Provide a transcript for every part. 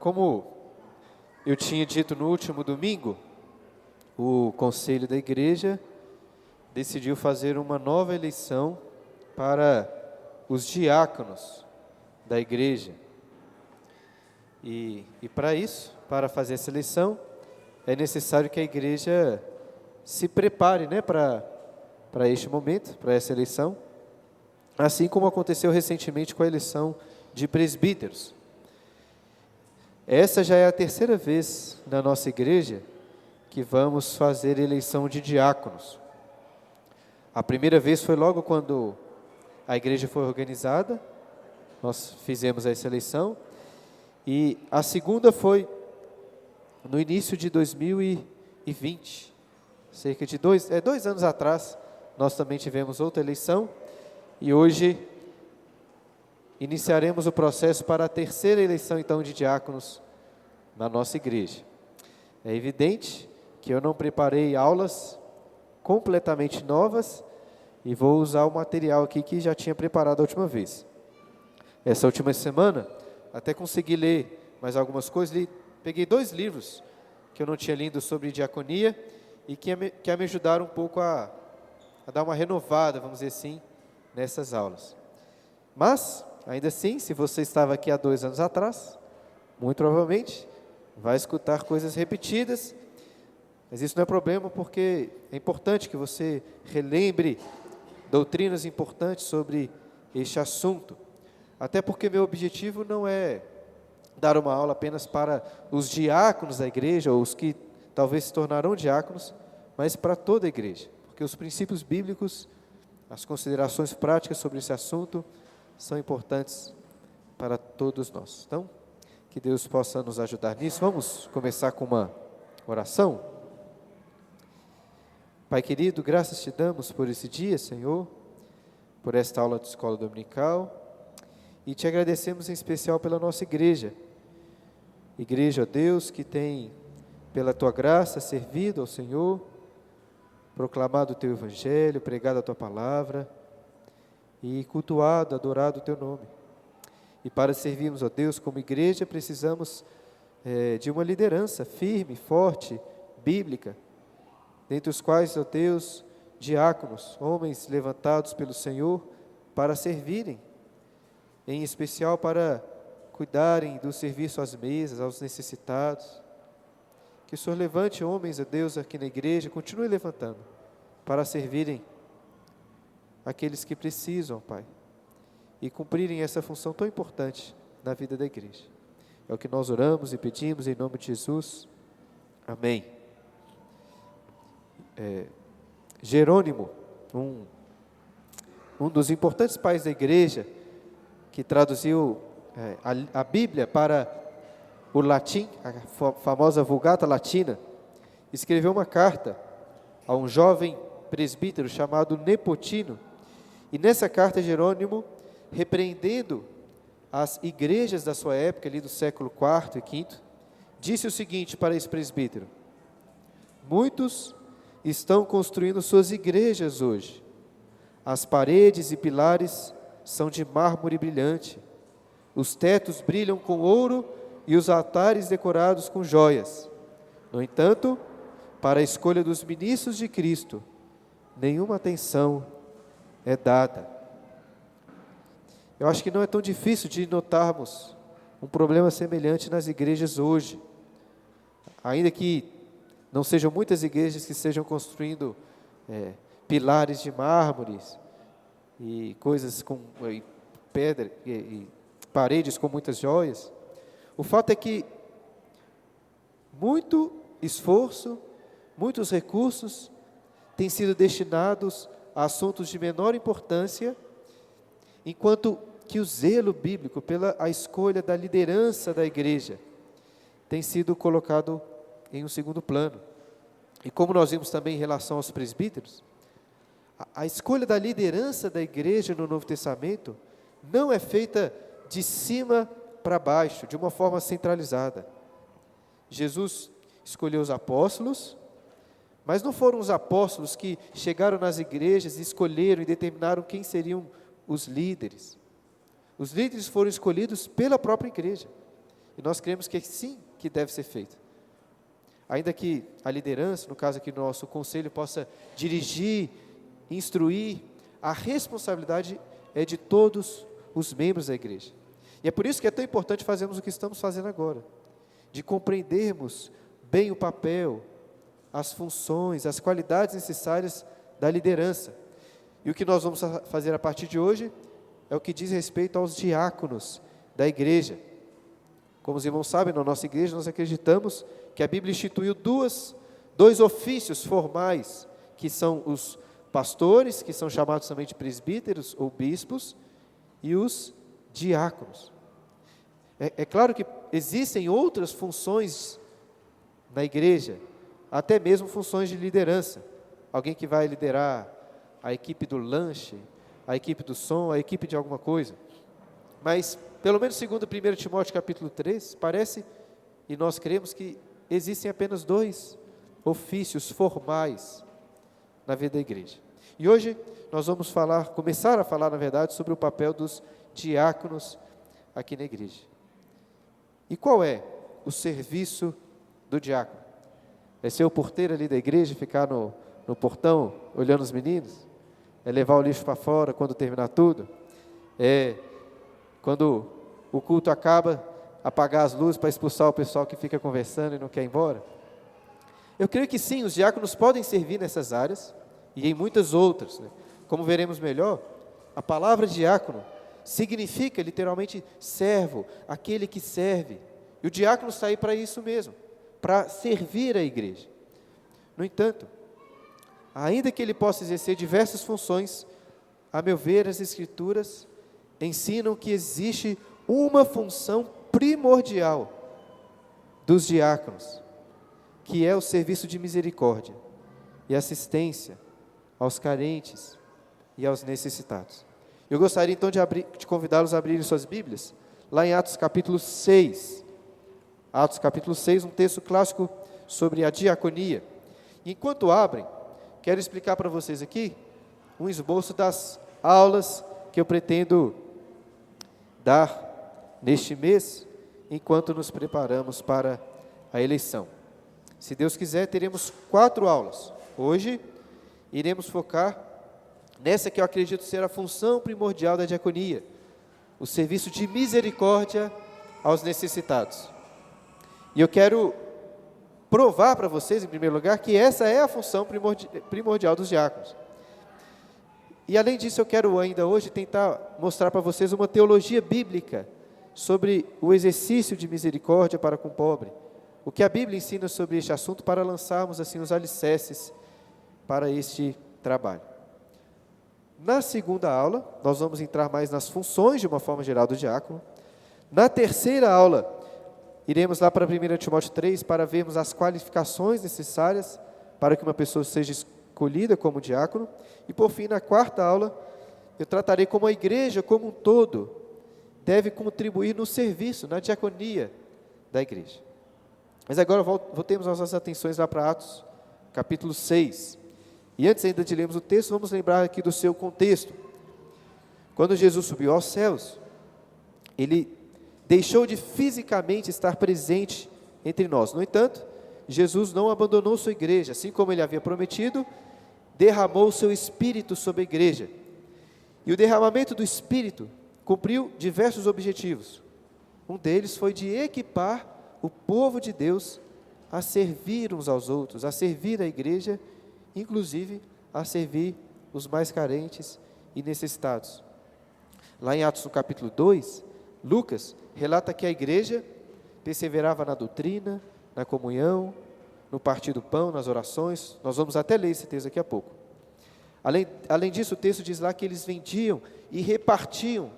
Como eu tinha dito no último domingo, o Conselho da Igreja decidiu fazer uma nova eleição para os diáconos da Igreja. E para isso, para fazer essa eleição, é necessário que a Igreja se prepare, para este momento, para essa eleição, assim como aconteceu recentemente com a eleição de presbíteros. Essa já é a terceira vez na nossa igreja que vamos fazer eleição de diáconos. A primeira vez foi logo quando a igreja foi organizada, nós fizemos essa eleição, e a segunda foi no início de 2020, cerca de 2 anos atrás, nós também tivemos outra eleição, e hoje iniciaremos o processo para a terceira eleição, então, de diáconos na nossa igreja. É evidente que eu não preparei aulas completamente novas e vou usar o material aqui que já tinha preparado a última vez. Essa última semana, até consegui ler mais algumas coisas, peguei 2 livros que eu não tinha lido sobre diaconia e que me ajudaram um pouco a dar uma renovada, vamos dizer assim, nessas aulas. Mas, ainda assim, se você estava aqui há 2 anos atrás, muito provavelmente vai escutar coisas repetidas, mas isso não é problema, porque é importante que você relembre doutrinas importantes sobre este assunto. Até porque meu objetivo não é dar uma aula apenas para os diáconos da igreja, ou os que talvez se tornarão diáconos, mas para toda a igreja, porque os princípios bíblicos, as considerações práticas sobre esse assunto são importantes para todos nós. Então, que Deus possa nos ajudar nisso. Vamos começar com uma oração? Pai querido, graças te damos por esse dia, Senhor, por esta aula de escola dominical, e te agradecemos em especial pela nossa igreja. Igreja, ó Deus, que tem, pela tua graça, servido ao Senhor, proclamado o teu evangelho, pregado a tua palavra, e cultuado, adorado o teu nome. E para servirmos, ó Deus, como igreja, precisamos de uma liderança firme, forte, bíblica, dentre os quais, ó Deus, diáconos, homens levantados pelo Senhor para servirem, em especial para cuidarem do serviço às mesas, aos necessitados. Que o Senhor levante homens, ó Deus, aqui na igreja, continue levantando, para servirem aqueles que precisam, Pai, e cumprirem essa função tão importante na vida da igreja. É o que nós oramos e pedimos em nome de Jesus. Amém. Jerônimo, um dos importantes pais da igreja, que traduziu a Bíblia para o latim, a famosa Vulgata Latina, escreveu uma carta a um jovem presbítero chamado Nepotino, e nessa carta Jerônimo, repreendendo as igrejas da sua época, ali do século IV e V, disse o seguinte para esse presbítero: muitos estão construindo suas igrejas hoje. As paredes e pilares são de mármore brilhante, os tetos brilham com ouro e os altares decorados com joias. No entanto, para a escolha dos ministros de Cristo, nenhuma atenção é dada. Eu acho que não é tão difícil de notarmos um problema semelhante nas igrejas hoje. Ainda que não sejam muitas igrejas que estejam construindo pilares de mármores e coisas com pedra e paredes com muitas joias, o fato é que muito esforço, muitos recursos têm sido destinados a assuntos de menor importância, enquanto que o zelo bíblico pela a escolha da liderança da igreja tem sido colocado em um segundo plano. E como nós vimos também em relação aos presbíteros, a escolha da liderança da igreja no Novo Testamento não é feita de cima para baixo, de uma forma centralizada. Jesus escolheu os apóstolos, mas não foram os apóstolos que chegaram nas igrejas e escolheram e determinaram quem seriam os líderes. Os líderes foram escolhidos pela própria igreja. E nós cremos que sim, que deve ser feito. Ainda que a liderança, no caso aqui do nosso conselho, possa dirigir, instruir, a responsabilidade é de todos os membros da igreja. E é por isso que é tão importante fazermos o que estamos fazendo agora, de compreendermos bem o papel, as funções, as qualidades necessárias da liderança. E o que nós vamos fazer a partir de hoje é o que diz respeito aos diáconos da igreja. Como os irmãos sabem, na nossa igreja nós acreditamos que a Bíblia instituiu dois ofícios formais, que são os pastores, que são chamados também de presbíteros ou bispos, e os diáconos. É claro que existem outras funções na igreja, até mesmo funções de liderança. Alguém que vai liderar a equipe do lanche, a equipe do som, a equipe de alguma coisa. Mas, pelo menos segundo 1 Timóteo capítulo 3, parece, e nós cremos que existem apenas dois ofícios formais na vida da igreja. E hoje nós vamos começar a falar, na verdade, sobre o papel dos diáconos aqui na igreja. E qual é o serviço do diácono? É ser o porteiro ali da igreja, ficar no portão olhando os meninos? É levar o lixo para fora quando terminar tudo? É, quando o culto acaba, apagar as luzes para expulsar o pessoal que fica conversando e não quer ir embora? Eu creio que sim, os diáconos podem servir nessas áreas e em muitas outras, né? Como veremos melhor, a palavra diácono significa literalmente servo, aquele que serve. E o diácono está aí para isso mesmo, para servir a igreja. No entanto, ainda que ele possa exercer diversas funções, a meu ver, as Escrituras ensinam que existe uma função primordial dos diáconos, que é o serviço de misericórdia e assistência aos carentes e aos necessitados. Eu gostaria então de convidá-los a abrirem suas Bíblias, lá em Atos capítulo 6. Atos capítulo 6, um texto clássico sobre a diaconia. E enquanto abrem, quero explicar para vocês aqui um esboço das aulas que eu pretendo dar neste mês, enquanto nos preparamos para a eleição. Se Deus quiser, teremos 4 aulas. Hoje, iremos focar nessa que eu acredito ser a função primordial da diaconia, o serviço de misericórdia aos necessitados. E eu quero provar para vocês, em primeiro lugar, que essa é a função primordial dos diáconos. E além disso, eu quero ainda hoje tentar mostrar para vocês uma teologia bíblica sobre o exercício de misericórdia para com o pobre. O que a Bíblia ensina sobre este assunto para lançarmos assim os alicerces para este trabalho. Na segunda aula, nós vamos entrar mais nas funções de uma forma geral do diácono. Na terceira aula, iremos lá para 1 Timóteo 3 para vermos as qualificações necessárias para que uma pessoa seja escolhida como diácono. E por fim, na quarta aula, eu tratarei como a igreja como um todo deve contribuir no serviço, na diaconia da igreja. Mas agora voltemos nossas atenções lá para Atos, capítulo 6. E antes ainda de lermos o texto, vamos lembrar aqui do seu contexto. Quando Jesus subiu aos céus, ele deixou de fisicamente estar presente entre nós. No entanto, Jesus não abandonou sua igreja, assim como ele havia prometido, derramou o seu Espírito sobre a igreja. E o derramamento do Espírito cumpriu diversos objetivos. Um deles foi de equipar o povo de Deus a servir uns aos outros, a servir a igreja, inclusive a servir os mais carentes e necessitados. Lá em Atos, no capítulo 2, Lucas relata que a igreja perseverava na doutrina, na comunhão, no partir do pão, nas orações. Nós vamos até ler esse texto daqui a pouco. Além disso, o texto diz lá que eles vendiam e repartiam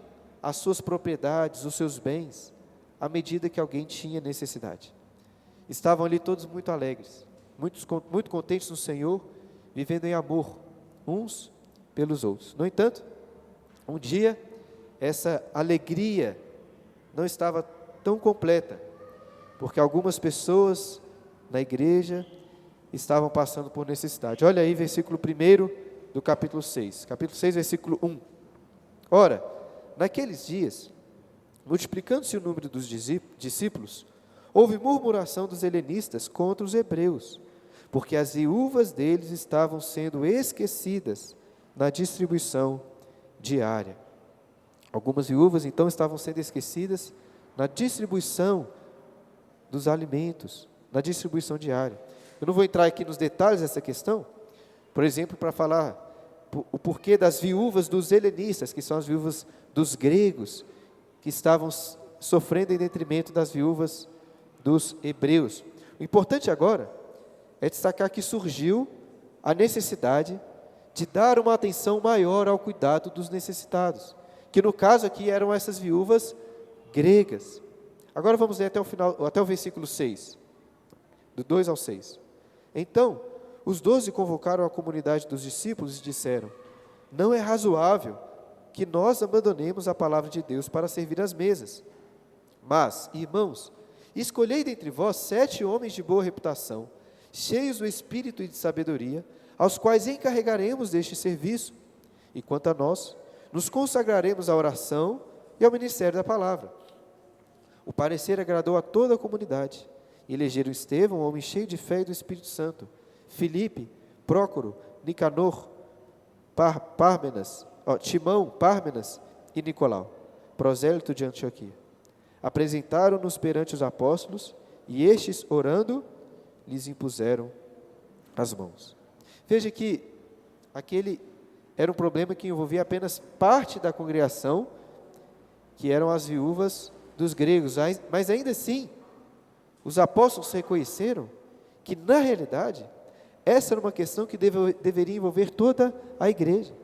as suas propriedades, os seus bens, à medida que alguém tinha necessidade. Estavam ali todos muito alegres, muito contentes no Senhor, vivendo em amor, uns pelos outros. No entanto, um dia, essa alegria não estava tão completa, porque algumas pessoas na igreja estavam passando por necessidade. Olha aí, versículo 1 do capítulo 6. Capítulo 6, versículo 1. Ora, naqueles dias, Multiplicando-se o número dos discípulos, houve murmuração dos helenistas contra os hebreus, porque as viúvas deles estavam sendo esquecidas na distribuição diária. Algumas viúvas, então, estavam sendo esquecidas na distribuição dos alimentos, na distribuição diária. Eu não vou entrar aqui nos detalhes dessa questão, por exemplo, para falar o porquê das viúvas dos helenistas, que são as viúvas dos gregos, que estavam sofrendo em detrimento das viúvas dos hebreus. O importante agora é destacar que surgiu a necessidade de dar uma atenção maior ao cuidado dos necessitados, que no caso aqui eram essas viúvas gregas. Agora vamos ler até o final, até o versículo 6, do 2 ao 6. Então, os 12 convocaram a comunidade dos discípulos e disseram: não é razoável que nós abandonemos a palavra de Deus para servir às mesas. Mas, irmãos, escolhei dentre vós 7 homens de boa reputação, cheios do espírito e de sabedoria, aos quais encarregaremos deste serviço. E quanto a nós, nos consagraremos à oração e ao ministério da palavra. O parecer agradou a toda a comunidade. Elegeram Estevão, um homem cheio de fé e do Espírito Santo, Filipe, Prócoro, Nicanor, Timão, Pármenas e Nicolau, prosélito de Antioquia. Apresentaram-nos perante os apóstolos, e estes, orando, lhes impuseram as mãos. Veja que aquele era um problema que envolvia apenas parte da congregação, que eram as viúvas dos gregos, mas ainda assim, os apóstolos reconheceram que, na realidade, essa era uma questão que deveria envolver toda a igreja.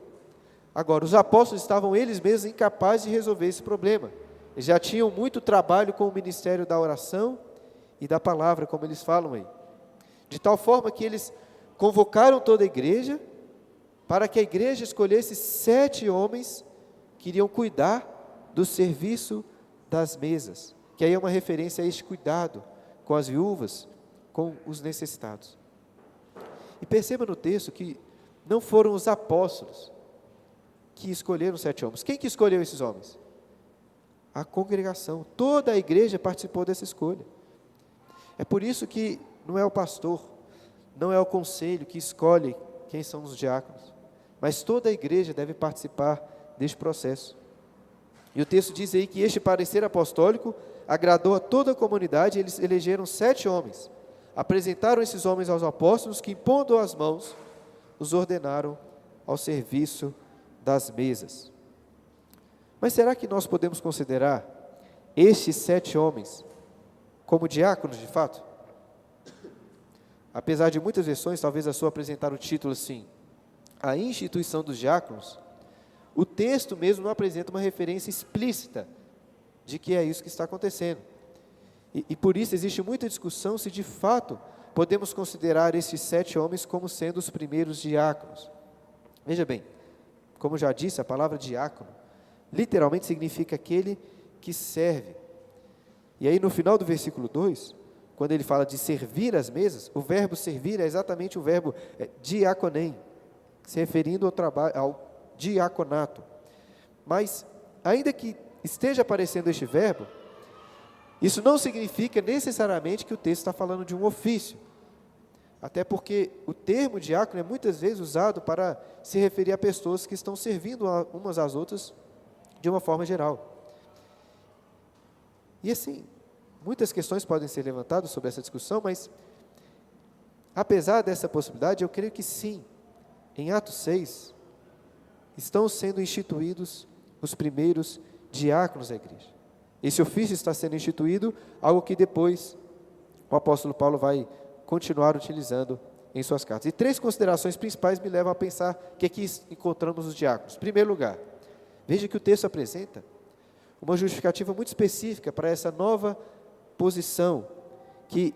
Agora, os apóstolos estavam eles mesmos incapazes de resolver esse problema. Eles já tinham muito trabalho com o ministério da oração e da palavra, como eles falam aí. De tal forma que eles convocaram toda a igreja, para que a igreja escolhesse 7 homens que iriam cuidar do serviço das mesas, que aí é uma referência a este cuidado com as viúvas, com os necessitados. E perceba no texto que não foram os apóstolos que escolheram os 7 homens. Quem que escolheu esses homens? A congregação, toda a igreja participou dessa escolha. É por isso que não é o pastor, não é o conselho que escolhe quem são os diáconos, mas toda a igreja deve participar deste processo. E o texto diz aí que este parecer apostólico agradou a toda a comunidade, e eles elegeram 7 homens, apresentaram esses homens aos apóstolos, que, impondo as mãos, os ordenaram ao serviço das mesas. Mas será que nós podemos considerar estes 7 homens como diáconos de fato? Apesar de muitas versões, talvez a sua apresentar o título assim, a instituição dos diáconos, o texto mesmo não apresenta uma referência explícita de que é isso que está acontecendo. E por isso existe muita discussão se de fato podemos considerar esses 7 homens como sendo os primeiros diáconos. Veja bem, como já disse, a palavra diácono literalmente significa aquele que serve. E aí no final do versículo 2, quando ele fala de servir as mesas, o verbo servir é exatamente o verbo diaconem, se referindo ao trabalho, ao diaconato. Mas, ainda que esteja aparecendo este verbo, isso não significa necessariamente que o texto está falando de um ofício. Até porque o termo diácono é muitas vezes usado para se referir a pessoas que estão servindo umas às outras de uma forma geral. E assim, muitas questões podem ser levantadas sobre essa discussão, mas apesar dessa possibilidade, eu creio que sim, em Atos 6, estão sendo instituídos os primeiros diáconos da igreja. Esse ofício está sendo instituído, algo que depois o apóstolo Paulo vai continuar utilizando em suas cartas. E 3 considerações principais me levam a pensar que aqui encontramos os diáconos. Em primeiro lugar, veja que o texto apresenta uma justificativa muito específica para essa nova posição, que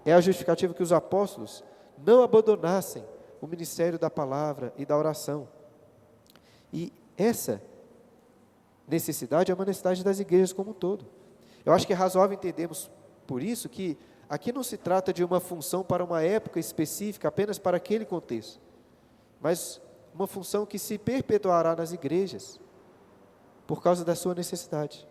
é a justificativa que os apóstolos não abandonassem o ministério da palavra e da oração. E essa necessidade é uma necessidade das igrejas como um todo. Eu acho que é razoável entendermos, por isso, que aqui não se trata de uma função para uma época específica, apenas para aquele contexto, mas uma função que se perpetuará nas igrejas, por causa da sua necessidade.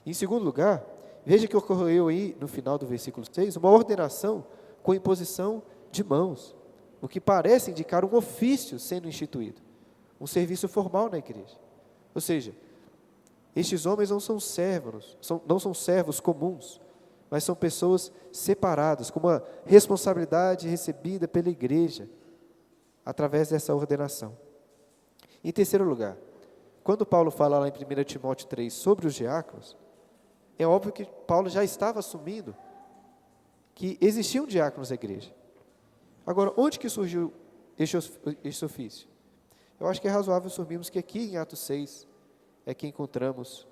Em segundo lugar, veja que ocorreu aí no final do versículo 6, uma ordenação com imposição de mãos, o que parece indicar um ofício sendo instituído, um serviço formal na igreja. Ou seja, estes homens não são servos comuns, mas são pessoas separadas, com uma responsabilidade recebida pela igreja, através dessa ordenação. Em terceiro lugar, quando Paulo fala lá em 1 Timóteo 3 sobre os diáconos, é óbvio que Paulo já estava assumindo que existiam diáconos na igreja. Agora, onde que surgiu este ofício? Eu acho que é razoável assumirmos que aqui em Atos 6 é que encontramos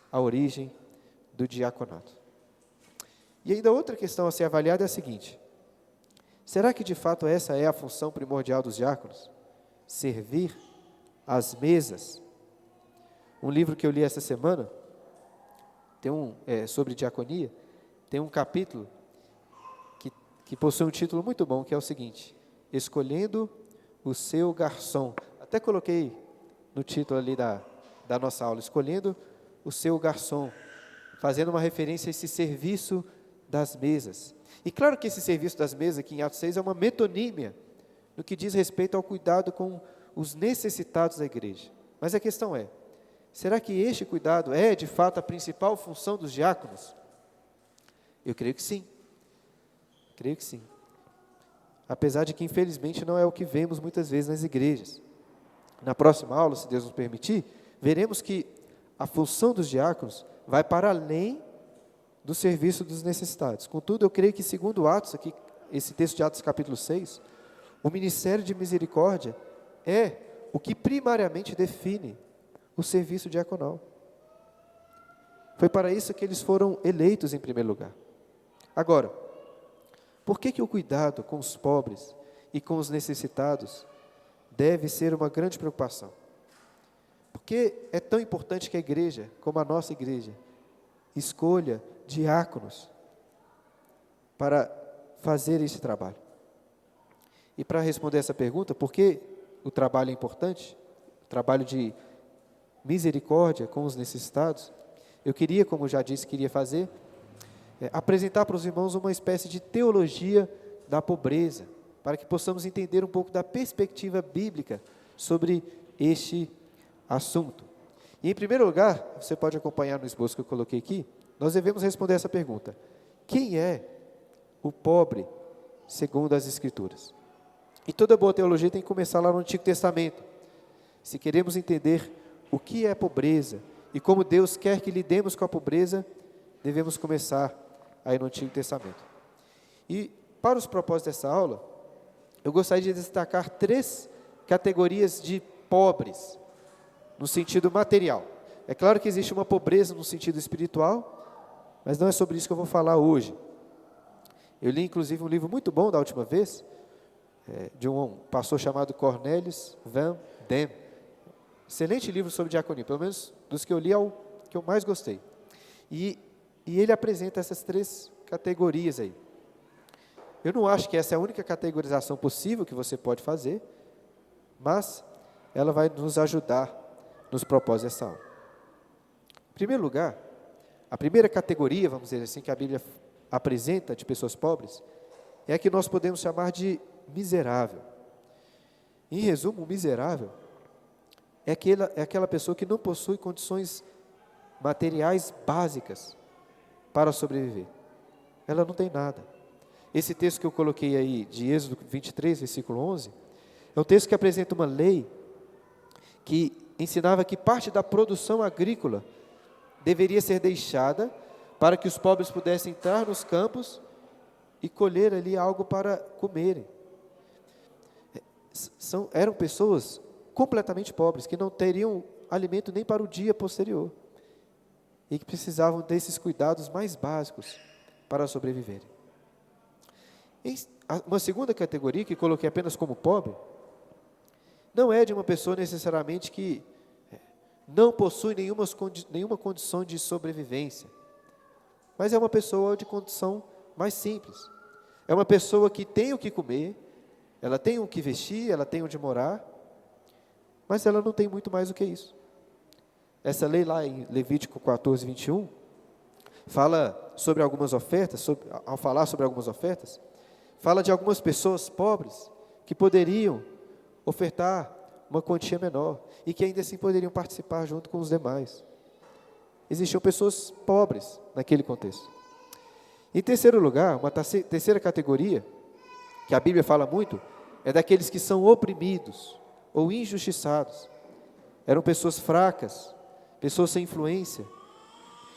a origem do diaconato. E ainda outra questão a ser avaliada é a seguinte: será que de fato essa é a função primordial dos diáconos? Servir às mesas? Um livro que eu li essa semana, sobre diaconia, tem um capítulo que possui um título muito bom, que é o seguinte: Escolhendo o seu garçom. Até coloquei no título ali da nossa aula, Escolhendo o seu garçom, fazendo uma referência a esse serviço das mesas. E claro que esse serviço das mesas aqui em Atos 6 é uma metonímia no que diz respeito ao cuidado com os necessitados da igreja. Mas a questão é, será que este cuidado é de fato a principal função dos diáconos? Eu creio que sim. Creio que sim. Apesar de que infelizmente não é o que vemos muitas vezes nas igrejas. Na próxima aula, se Deus nos permitir, veremos que a função dos diáconos vai para além do serviço dos necessitados. Contudo, eu creio que segundo Atos, aqui, esse texto de Atos capítulo 6, o ministério de misericórdia é o que primariamente define o serviço diaconal. Foi para isso que eles foram eleitos em primeiro lugar. Agora, por que o cuidado com os pobres e com os necessitados deve ser uma grande preocupação? Porque é tão importante que a igreja, como a nossa igreja, escolha diáconos para fazer esse trabalho. E para responder essa pergunta, por que o trabalho é importante, o trabalho de misericórdia com os necessitados, eu queria, como já disse, apresentar para os irmãos uma espécie de teologia da pobreza, para que possamos entender um pouco da perspectiva bíblica sobre este assunto. E em primeiro lugar, você pode acompanhar no esboço que eu coloquei aqui, nós devemos responder essa pergunta: quem é o pobre segundo as Escrituras? E toda boa teologia tem que começar lá no Antigo Testamento. Se queremos entender o que é pobreza e como Deus quer que lidemos com a pobreza, devemos começar aí no Antigo Testamento. E para os propósitos dessa aula, eu gostaria de destacar 3 categorias de pobres, no sentido material. É claro que existe uma pobreza no sentido espiritual, mas não é sobre isso que eu vou falar hoje. Eu li inclusive um livro muito bom da última vez, de um pastor chamado Cornelius Van Dam. Excelente livro sobre diaconia, pelo menos dos que eu li é o que eu mais gostei. E ele apresenta essas 3 categorias aí. Eu não acho que essa é a única categorização possível que você pode fazer, mas ela vai nos ajudar nos propósitos dessa aula. Em primeiro lugar, a primeira categoria, vamos dizer assim, que a Bíblia apresenta de pessoas pobres, é a que nós podemos chamar de miserável. Em resumo, o miserável é aquela pessoa que não possui condições materiais básicas para sobreviver. Ela não tem nada. Esse texto que eu coloquei aí, de Êxodo 23, versículo 11, é um texto que apresenta uma lei que ensinava que parte da produção agrícola deveria ser deixada para que os pobres pudessem entrar nos campos e colher ali algo para comerem. Eram pessoas completamente pobres, que não teriam alimento nem para o dia posterior, e que precisavam desses cuidados mais básicos para sobreviverem. Uma segunda categoria, que coloquei apenas como pobre, não é de uma pessoa necessariamente que não possui nenhuma condição de sobrevivência, mas é uma pessoa de condição mais simples. É uma pessoa que tem o que comer, ela tem o que vestir, ela tem onde morar, mas ela não tem muito mais do que isso. Essa lei lá em Levítico 14, 21, fala sobre algumas ofertas, ao falar sobre algumas ofertas, fala de algumas pessoas pobres que poderiam ofertar uma quantia menor e que ainda assim poderiam participar junto com os demais. Existiam pessoas pobres naquele contexto. Em terceiro lugar, uma terceira categoria, que a Bíblia fala muito, é daqueles que são oprimidos ou injustiçados. Eram pessoas fracas, pessoas sem influência,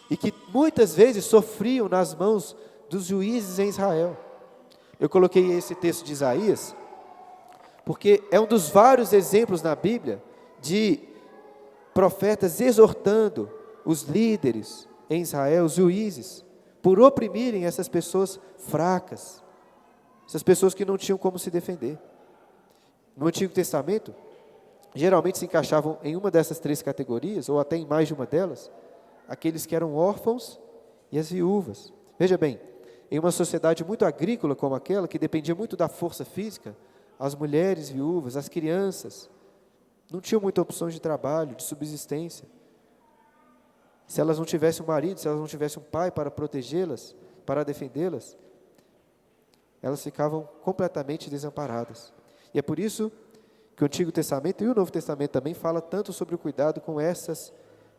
e que muitas vezes sofriam nas mãos dos juízes em Israel. Eu coloquei esse texto de Isaías, porque é um dos vários exemplos na Bíblia de profetas exortando os líderes em Israel, os juízes, por oprimirem essas pessoas fracas, essas pessoas que não tinham como se defender. No Antigo Testamento, geralmente se encaixavam em uma dessas três categorias, ou até em mais de uma delas, aqueles que eram órfãos e as viúvas. Veja bem, em uma sociedade muito agrícola como aquela, que dependia muito da força física, as mulheres viúvas, as crianças, não tinham muita opção de trabalho, de subsistência. Se elas não tivessem um marido, se elas não tivessem um pai para protegê-las, para defendê-las, elas ficavam completamente desamparadas. E é por isso que o Antigo Testamento e o Novo Testamento também fala tanto sobre o cuidado com essas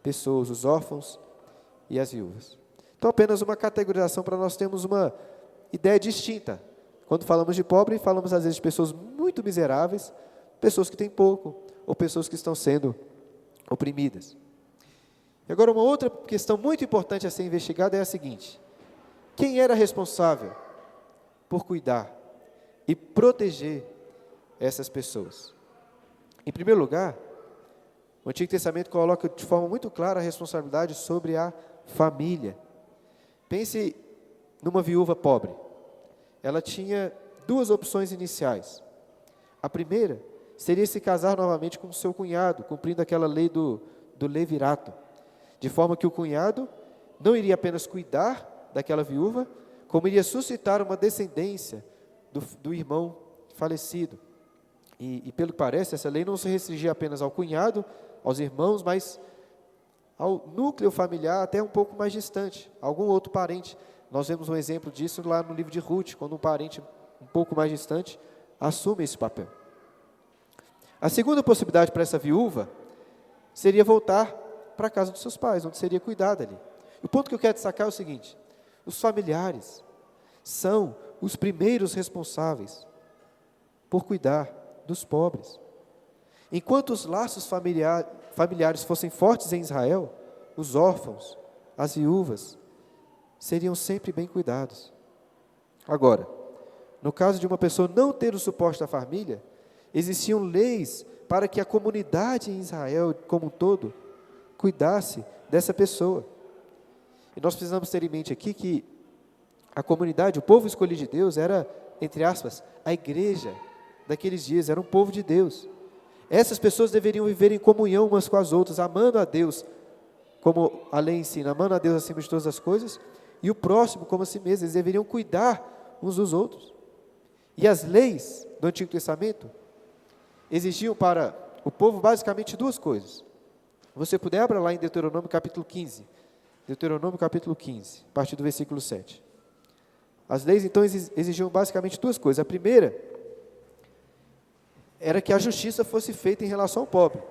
pessoas, os órfãos e as viúvas. Então, apenas uma categorização para nós termos uma ideia distinta. Quando falamos de pobre, falamos às vezes de pessoas muito miseráveis, pessoas que têm pouco, ou pessoas que estão sendo oprimidas. E agora, uma outra questão muito importante a ser investigada é a seguinte: quem era responsável por cuidar e proteger essas pessoas? Em primeiro lugar, o Antigo Testamento coloca de forma muito clara a responsabilidade sobre a família. Pense numa viúva pobre. Ela tinha duas opções iniciais. A primeira seria se casar novamente com seu cunhado, cumprindo aquela lei do levirato, de forma que o cunhado não iria apenas cuidar daquela viúva, como iria suscitar uma descendência do irmão falecido. E pelo que parece, essa lei não se restringia apenas ao cunhado, aos irmãos, mas ao núcleo familiar até um pouco mais distante, algum outro parente. Nós vemos um exemplo disso lá no livro de Ruth, quando um parente um pouco mais distante assume esse papel. A segunda possibilidade para essa viúva seria voltar para a casa dos seus pais, onde seria cuidada ali. O ponto que eu quero destacar é o seguinte: os familiares são os primeiros responsáveis por cuidar dos pobres. Enquanto os laços familiares fossem fortes em Israel, os órfãos, as viúvas, seriam sempre bem cuidados. Agora, no caso de uma pessoa não ter o suporte da família, existiam leis para que a comunidade em Israel como um todo cuidasse dessa pessoa. E nós precisamos ter em mente aqui que a comunidade, o povo escolhido de Deus, era, entre aspas, a igreja daqueles dias, era um povo de Deus. Essas pessoas deveriam viver em comunhão umas com as outras, amando a Deus, como a lei ensina, amando a Deus acima de todas as coisas, e o próximo como a si mesmo. Eles deveriam cuidar uns dos outros. E as leis do Antigo Testamento exigiam para o povo basicamente duas coisas. Você puder, abra lá em Deuteronômio capítulo 15. Deuteronômio capítulo 15, a partir do versículo 7. As leis então exigiam basicamente duas coisas. A primeira era que a justiça fosse feita em relação ao pobre.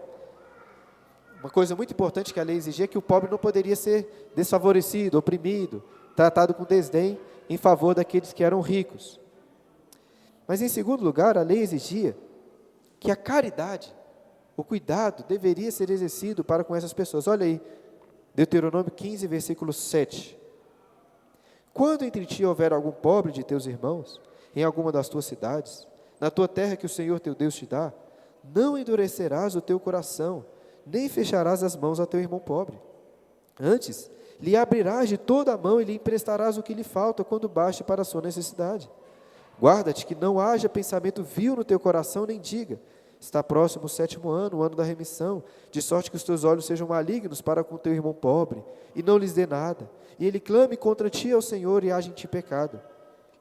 Uma coisa muito importante que a lei exigia é que o pobre não poderia ser desfavorecido, oprimido, tratado com desdém em favor daqueles que eram ricos. Mas em segundo lugar, a lei exigia que a caridade, o cuidado, deveria ser exercido para com essas pessoas. Olha aí, Deuteronômio 15, versículo 7. Quando entre ti houver algum pobre de teus irmãos, em alguma das tuas cidades, na tua terra que o Senhor teu Deus te dá, não endurecerás o teu coração, nem fecharás as mãos a teu irmão pobre. Antes, lhe abrirás de toda a mão e lhe emprestarás o que lhe falta, quando baste para a sua necessidade. Guarda-te que não haja pensamento vil no teu coração, nem diga: está próximo o 7º ano, o ano da remissão, de sorte que os teus olhos sejam malignos para com teu irmão pobre, e não lhes dê nada, e ele clame contra ti ao Senhor e haja em ti pecado.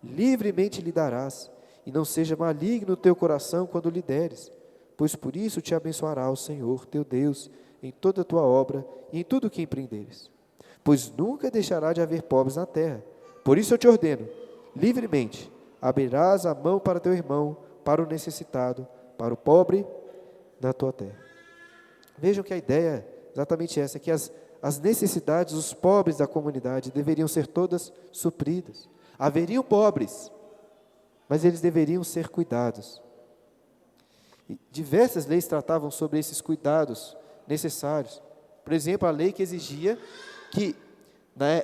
Livremente lhe darás, e não seja maligno o teu coração quando lhe deres, pois por isso te abençoará o Senhor teu Deus em toda a tua obra e em tudo o que empreenderes. pois nunca deixará de haver pobres na terra. Por isso eu te ordeno, livremente, abrirás a mão para teu irmão, para o necessitado, para o pobre na tua terra. Vejam que a ideia é exatamente essa, que as necessidades dos pobres da comunidade deveriam ser todas supridas. Haveriam pobres, mas eles deveriam ser cuidados. E diversas leis tratavam sobre esses cuidados necessários. Por exemplo, a lei que exigia que,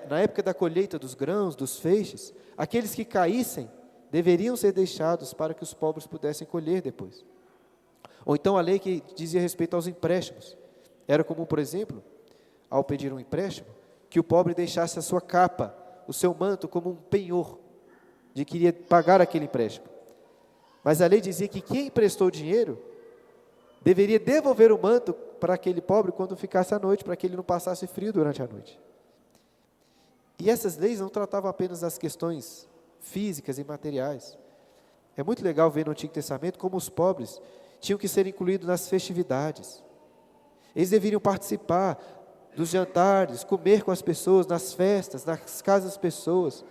na época da colheita dos grãos, dos feixes, aqueles que caíssem deveriam ser deixados para que os pobres pudessem colher depois. Ou então a lei que dizia respeito aos empréstimos. Era comum, por exemplo, ao pedir um empréstimo, que o pobre deixasse a sua capa, o seu manto, como um penhor, de que iria pagar aquele empréstimo. Mas a lei dizia que quem emprestou dinheiro deveria devolver o manto para aquele pobre quando ficasse à noite, para que ele não passasse frio durante a noite. E essas leis não tratavam apenas das questões físicas e materiais. É muito legal ver no Antigo Testamento como os pobres tinham que ser incluídos nas festividades. Eles deveriam participar dos jantares, comer com as pessoas, nas festas, nas casas das pessoas,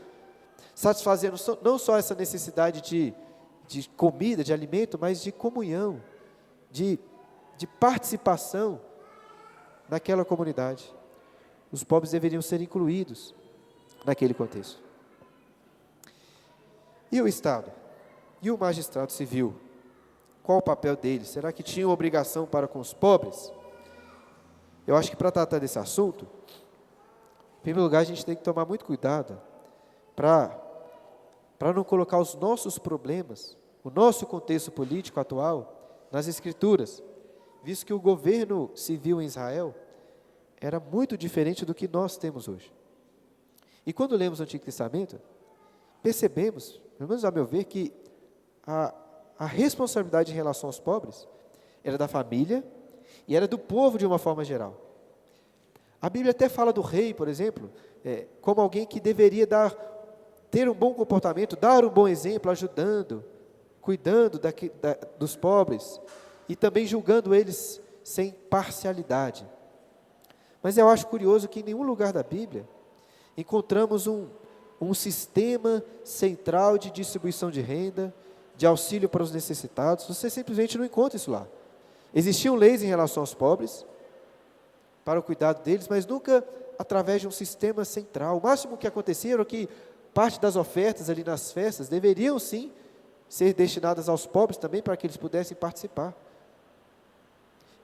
satisfazendo não só essa necessidade de comida, de alimento, mas de comunhão, de participação naquela comunidade. Os pobres deveriam ser incluídos naquele contexto. E o Estado? E o magistrado civil? Qual o papel deles? Será que tinham obrigação para com os pobres? Eu acho que para tratar desse assunto, em primeiro lugar, a gente tem que tomar muito cuidado para não colocar os nossos problemas, o nosso contexto político atual, nas Escrituras, visto que o governo civil em Israel era muito diferente do que nós temos hoje. E quando lemos o Antigo Testamento, percebemos, pelo menos a meu ver, que a responsabilidade em relação aos pobres era da família e era do povo de uma forma geral. A Bíblia até fala do rei, por exemplo, como alguém que deveria ter um bom comportamento, dar um bom exemplo, ajudando, cuidando dos pobres e também julgando eles sem parcialidade. Mas eu acho curioso que em nenhum lugar da Bíblia encontramos um sistema central de distribuição de renda, de auxílio para os necessitados. Você simplesmente não encontra isso lá. Existiam leis em relação aos pobres, para o cuidado deles, mas nunca através de um sistema central. O máximo que acontecia era que parte das ofertas ali nas festas deveriam sim ser destinadas aos pobres também, para que eles pudessem participar.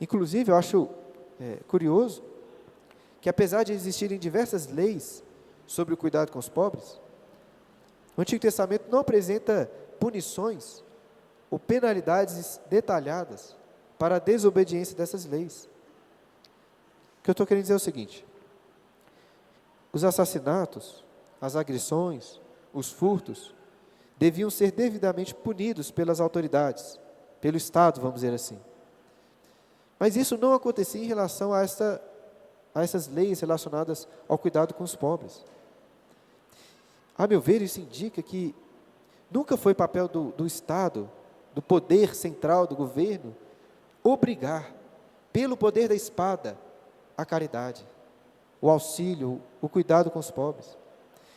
Inclusive, eu acho curioso que, apesar de existirem diversas leis sobre o cuidado com os pobres, o Antigo Testamento não apresenta punições ou penalidades detalhadas para a desobediência dessas leis. O que eu estou querendo dizer é o seguinte: os assassinatos, as agressões, os furtos, deviam ser devidamente punidos pelas autoridades, pelo Estado, vamos dizer assim. Mas isso não acontecia em relação a essas leis relacionadas ao cuidado com os pobres. A meu ver, isso indica que nunca foi papel do Estado, do poder central, do governo, obrigar, pelo poder da espada, a caridade, o auxílio, o cuidado com os pobres.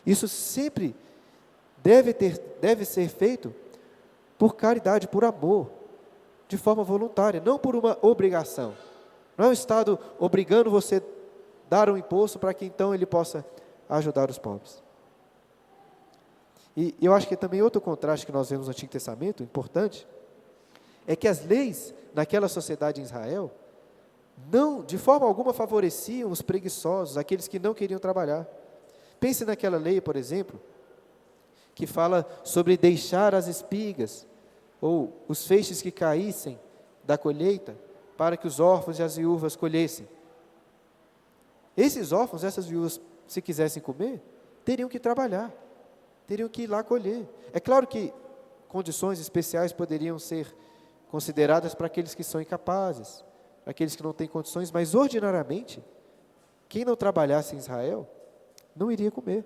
Isso sempre deve ser feito por caridade, por amor, de forma voluntária, não por uma obrigação. Não é o Estado obrigando você a dar um imposto para que então ele possa ajudar os pobres. E eu acho que também outro contraste que nós vemos no Antigo Testamento, importante, é que as leis naquela sociedade em Israel não, de forma alguma, favoreciam os preguiçosos, aqueles que não queriam trabalhar. Pense naquela lei, por exemplo, que fala sobre deixar as espigas, ou os feixes que caíssem da colheita, para que os órfãos e as viúvas colhessem. Esses órfãos, essas viúvas, se quisessem comer, teriam que trabalhar, teriam que ir lá colher. É claro que condições especiais poderiam ser consideradas para aqueles que são incapazes, para aqueles que não têm condições, mas ordinariamente, quem não trabalhasse em Israel, não iria comer.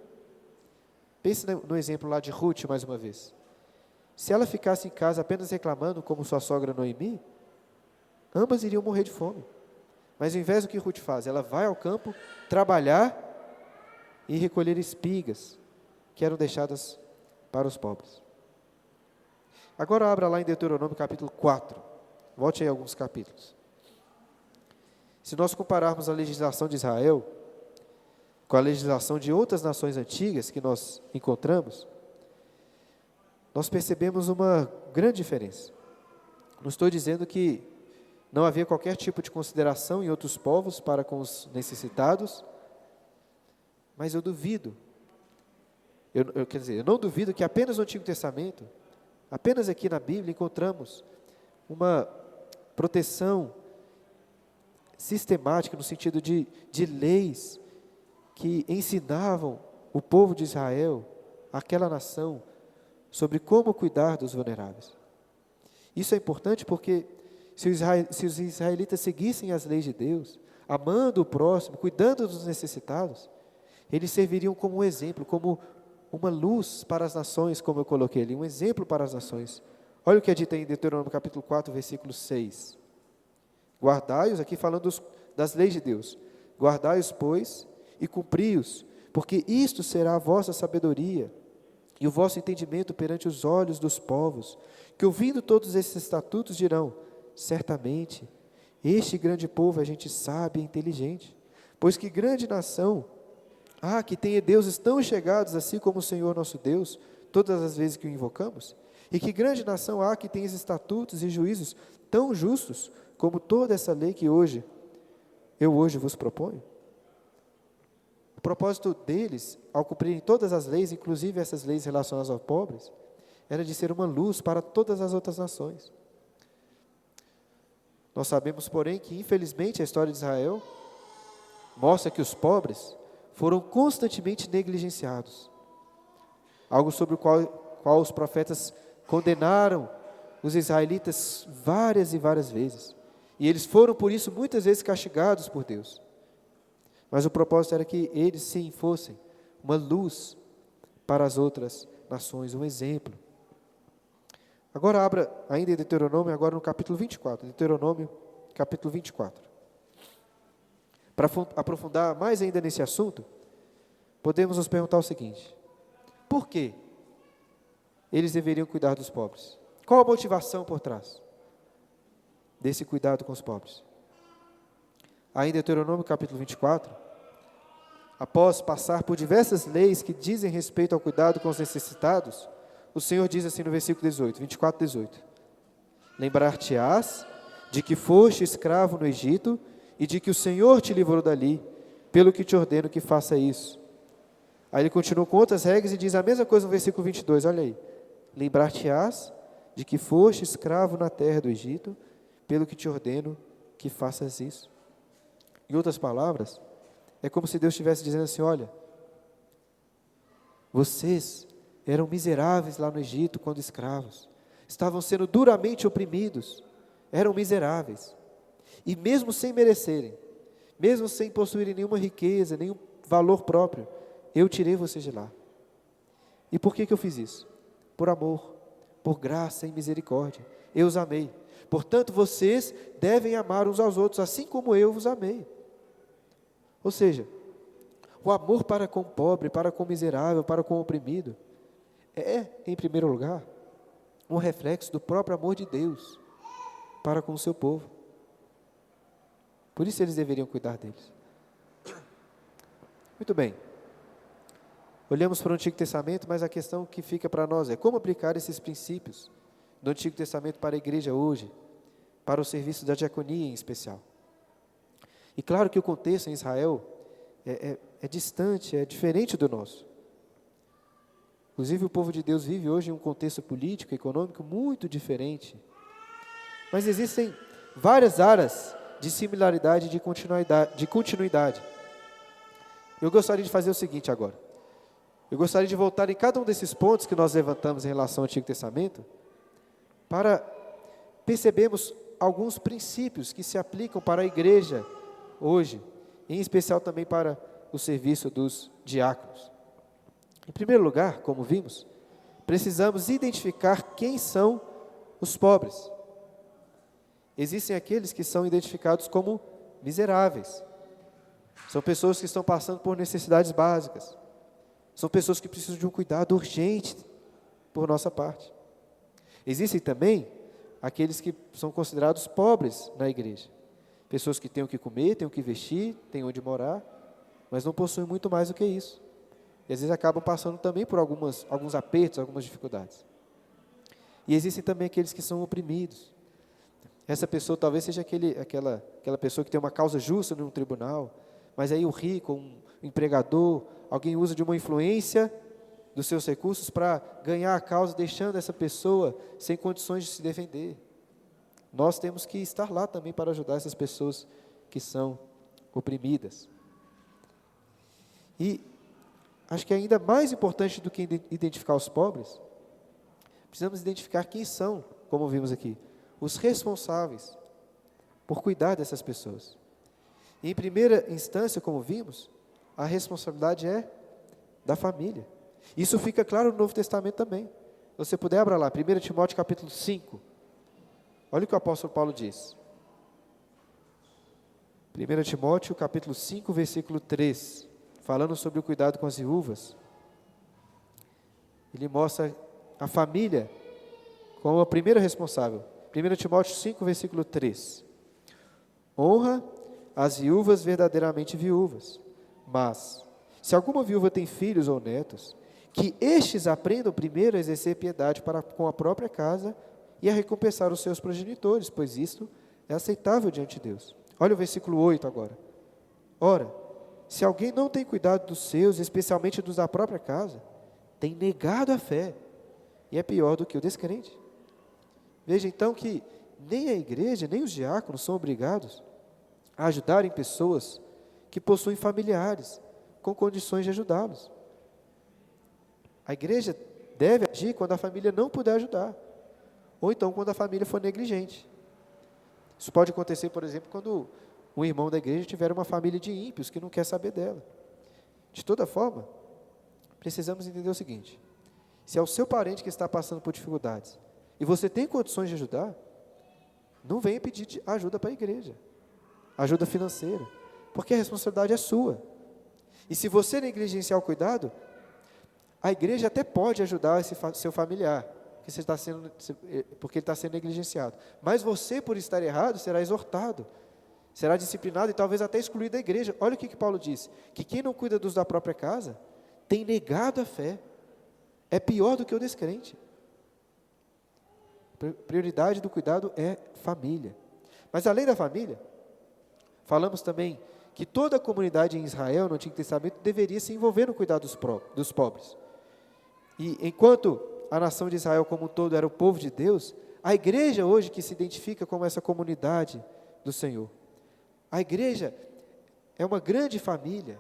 Pense no exemplo lá de Ruth, mais uma vez. Se ela ficasse em casa apenas reclamando, como sua sogra Noemi, ambas iriam morrer de fome. Mas ao invés do que Ruth faz, ela vai ao campo trabalhar e recolher espigas que eram deixadas para os pobres. Agora abra lá em Deuteronômio capítulo 4. Volte aí alguns capítulos. Se nós compararmos a legislação de Israel com a legislação de outras nações antigas que nós encontramos, nós percebemos uma grande diferença. Não estou dizendo que não havia qualquer tipo de consideração em outros povos para com os necessitados, mas eu duvido, eu não duvido que apenas no Antigo Testamento, apenas aqui na Bíblia, encontramos uma proteção sistemática no sentido de leis que ensinavam o povo de Israel, aquela nação, sobre como cuidar dos vulneráveis. Isso é importante porque se os israelitas seguissem as leis de Deus, amando o próximo, cuidando dos necessitados, eles serviriam como um exemplo, como uma luz para as nações, como eu coloquei ali, um exemplo para as nações. Olha o que é dito em Deuteronômio capítulo 4, versículo 6. Guardai-os, aqui falando das leis de Deus, guardai-os, pois, e cumpri-os, porque isto será a vossa sabedoria e o vosso entendimento perante os olhos dos povos, que ouvindo todos esses estatutos dirão, certamente, este grande povo é gente sábia e inteligente, pois que grande nação, que tenha deuses tão chegados assim como o Senhor nosso Deus, todas as vezes que o invocamos, e que grande nação há que tenha estatutos e juízos tão justos, como toda essa lei que eu hoje vos proponho. O propósito deles, ao cumprirem todas as leis, inclusive essas leis relacionadas aos pobres, era de ser uma luz para todas as outras nações. Nós sabemos, porém, que infelizmente a história de Israel mostra que os pobres foram constantemente negligenciados. Algo sobre o qual os profetas condenaram os israelitas várias e várias vezes. E eles foram, por isso, muitas vezes castigados por Deus. Mas o propósito era que eles, sim, fossem uma luz para as outras nações, um exemplo. Agora abra ainda em Deuteronômio, agora no capítulo 24. Deuteronômio, capítulo 24. Para aprofundar mais ainda nesse assunto, podemos nos perguntar o seguinte: por que eles deveriam cuidar dos pobres? Qual a motivação por trás desse cuidado com os pobres? Aí em Deuteronômio capítulo 24, após passar por diversas leis que dizem respeito ao cuidado com os necessitados, o Senhor diz assim no versículo 18, 24, 18: lembrar-te-ás de que foste escravo no Egito e de que o Senhor te livrou dali, pelo que te ordeno que faça isso. Aí ele continua com outras regras e diz a mesma coisa no versículo 22, olha aí: lembrar-te-ás de que foste escravo na terra do Egito, pelo que te ordeno que faças isso. Em outras palavras, é como se Deus estivesse dizendo assim: olha, vocês eram miseráveis lá no Egito quando escravos, estavam sendo duramente oprimidos, eram miseráveis, e mesmo sem merecerem, mesmo sem possuírem nenhuma riqueza, nenhum valor próprio, eu tirei vocês de lá. E por que eu fiz isso? Por amor, por graça e misericórdia, eu os amei. Portanto, vocês devem amar uns aos outros, assim como eu vos amei. Ou seja, o amor para com o pobre, para com o miserável, para com o oprimido, é, em primeiro lugar, um reflexo do próprio amor de Deus para com o seu povo. Por isso eles deveriam cuidar deles. Muito bem. Olhamos para o Antigo Testamento, mas a questão que fica para nós é como aplicar esses princípios do Antigo Testamento para a igreja hoje, para o serviço da diaconia em especial. E claro que o contexto em Israel é distante, é diferente do nosso. Inclusive o povo de Deus vive hoje em um contexto político, econômico muito diferente. Mas existem várias áreas de similaridade e de continuidade. Eu gostaria de fazer o seguinte agora. Eu gostaria de voltar em cada um desses pontos que nós levantamos em relação ao Antigo Testamento, para percebermos alguns princípios que se aplicam para a igreja hoje, em especial também para o serviço dos diáconos. Em primeiro lugar, como vimos, precisamos identificar quem são os pobres. Existem aqueles que são identificados como miseráveis. São pessoas que estão passando por necessidades básicas. São pessoas que precisam de um cuidado urgente por nossa parte. Existem também aqueles que são considerados pobres na igreja. Pessoas que têm o que comer, têm o que vestir, têm onde morar, mas não possuem muito mais do que isso. E às vezes acabam passando também por alguns apertos, algumas dificuldades. E existem também aqueles que são oprimidos. Essa pessoa talvez seja aquela pessoa que tem uma causa justa num tribunal, mas aí o rico, um empregador, alguém usa de uma influência dos seus recursos para ganhar a causa, deixando essa pessoa sem condições de se defender. Nós temos que estar lá também para ajudar essas pessoas que são oprimidas. E acho que ainda mais importante do que identificar os pobres, precisamos identificar quem são, como vimos aqui, os responsáveis por cuidar dessas pessoas. E em primeira instância, como vimos, a responsabilidade é da família. Isso fica claro no Novo Testamento também. Se você puder, abra lá, 1 Timóteo capítulo 5. Olha o que o apóstolo Paulo diz. 1 Timóteo capítulo 5, versículo 3. Falando sobre o cuidado com as viúvas. Ele mostra a família como a primeira responsável. 1 Timóteo 5, versículo 3. Honra as viúvas verdadeiramente viúvas. Mas, se alguma viúva tem filhos ou netos, que estes aprendam primeiro a exercer piedade para com a própria casa e a recompensar os seus progenitores, pois isto é aceitável diante de Deus. Olha o versículo 8 agora. Ora, se alguém não tem cuidado dos seus, especialmente dos da própria casa, tem negado a fé e é pior do que o descrente. Veja então que nem a igreja, nem os diáconos são obrigados a ajudarem pessoas que possuem familiares com condições de ajudá-los. A igreja deve agir quando a família não puder ajudar, ou então quando a família for negligente. Isso pode acontecer, por exemplo, quando um irmão da igreja tiver uma família de ímpios que não quer saber dela. De toda forma, precisamos entender o seguinte: se é o seu parente que está passando por dificuldades e você tem condições de ajudar, não venha pedir ajuda para a igreja, ajuda financeira, porque a responsabilidade é sua. E se você negligenciar o cuidado, a igreja até pode ajudar esse seu familiar, porque ele está sendo negligenciado. Mas você, por estar errado, será exortado, será disciplinado e talvez até excluído da igreja. Olha o que Paulo diz, que quem não cuida dos da própria casa, tem negado a fé, é pior do que o descrente. Prioridade do cuidado é família. Mas além da família, falamos também que toda a comunidade em Israel, no Antigo Testamento, deveria se envolver no cuidado dos pobres. E enquanto a nação de Israel como um todo era o povo de Deus, a igreja hoje que se identifica como essa comunidade do Senhor. A igreja é uma grande família,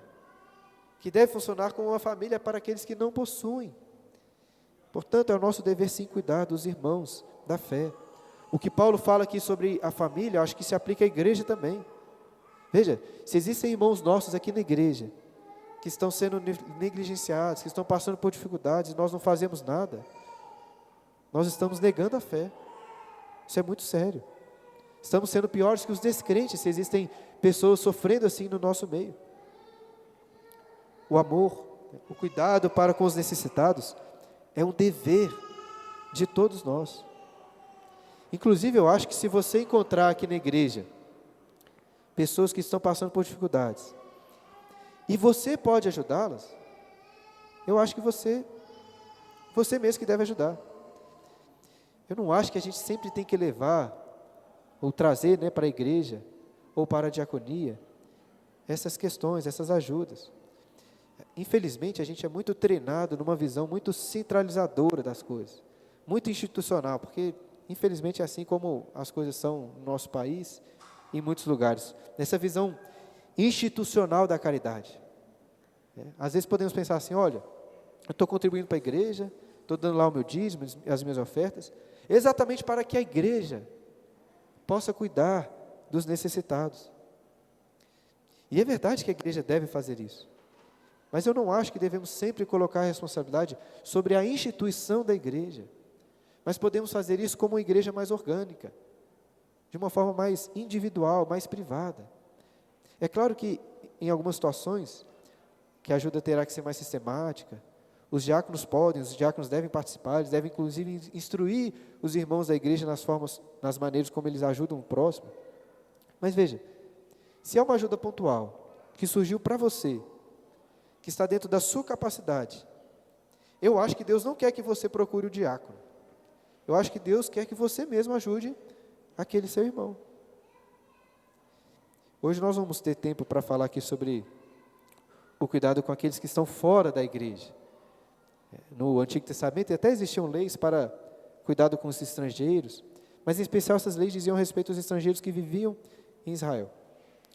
que deve funcionar como uma família para aqueles que não possuem. Portanto, é o nosso dever sim cuidar dos irmãos da fé. O que Paulo fala aqui sobre a família, acho que se aplica à igreja também. Veja, se existem irmãos nossos aqui na igreja, que estão sendo negligenciados, que estão passando por dificuldades, e nós não fazemos nada, nós estamos negando a fé. Isso é muito sério. Estamos sendo piores que os descrentes, se existem pessoas sofrendo assim no nosso meio. O amor, o cuidado para com os necessitados, é um dever de todos nós. Inclusive, eu acho que se você encontrar aqui na igreja pessoas que estão passando por dificuldades, e você pode ajudá-las, eu acho que você mesmo que deve ajudar. Eu não acho que a gente sempre tem que levar, ou trazer, para a igreja, ou para a diaconia, essas questões, essas ajudas. Infelizmente, a gente é muito treinado numa visão muito centralizadora das coisas, muito institucional, porque, infelizmente, é assim como as coisas são no nosso país, em muitos lugares, nessa visão institucional da caridade. Às vezes podemos pensar assim, olha, eu estou contribuindo para a igreja, estou dando lá o meu dízimo, as minhas ofertas, exatamente para que a igreja possa cuidar dos necessitados. E é verdade que a igreja deve fazer isso, mas eu não acho que devemos sempre colocar a responsabilidade sobre a instituição da igreja, mas podemos fazer isso como uma igreja mais orgânica, de uma forma mais individual, mais privada. É claro que em algumas situações, que a ajuda terá que ser mais sistemática. Os diáconos podem, os diáconos devem participar, eles devem inclusive instruir os irmãos da igreja nas maneiras como eles ajudam o próximo. Mas veja, se é uma ajuda pontual, que surgiu para você, que está dentro da sua capacidade, eu acho que Deus não quer que você procure o diácono. Eu acho que Deus quer que você mesmo ajude aquele seu irmão. Hoje nós vamos ter tempo para falar aqui sobre o cuidado com aqueles que estão fora da igreja. No Antigo Testamento até existiam leis para cuidado com os estrangeiros, mas em especial essas leis diziam respeito aos estrangeiros que viviam em Israel.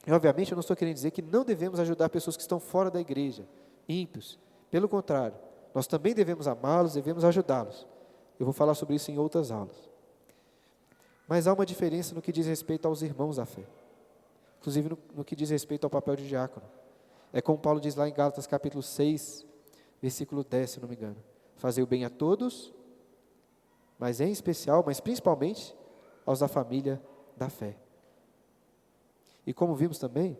E obviamente eu não estou querendo dizer que não devemos ajudar pessoas que estão fora da igreja, ímpios. Pelo contrário, nós também devemos amá-los, devemos ajudá-los. Eu vou falar sobre isso em outras aulas. Mas há uma diferença no que diz respeito aos irmãos da fé. Inclusive no que diz respeito ao papel de diácono. É como Paulo diz lá em Gálatas capítulo 6, versículo 10, se não me engano. Fazer o bem a todos, mas em especial, mas principalmente, aos da família da fé. E como vimos também,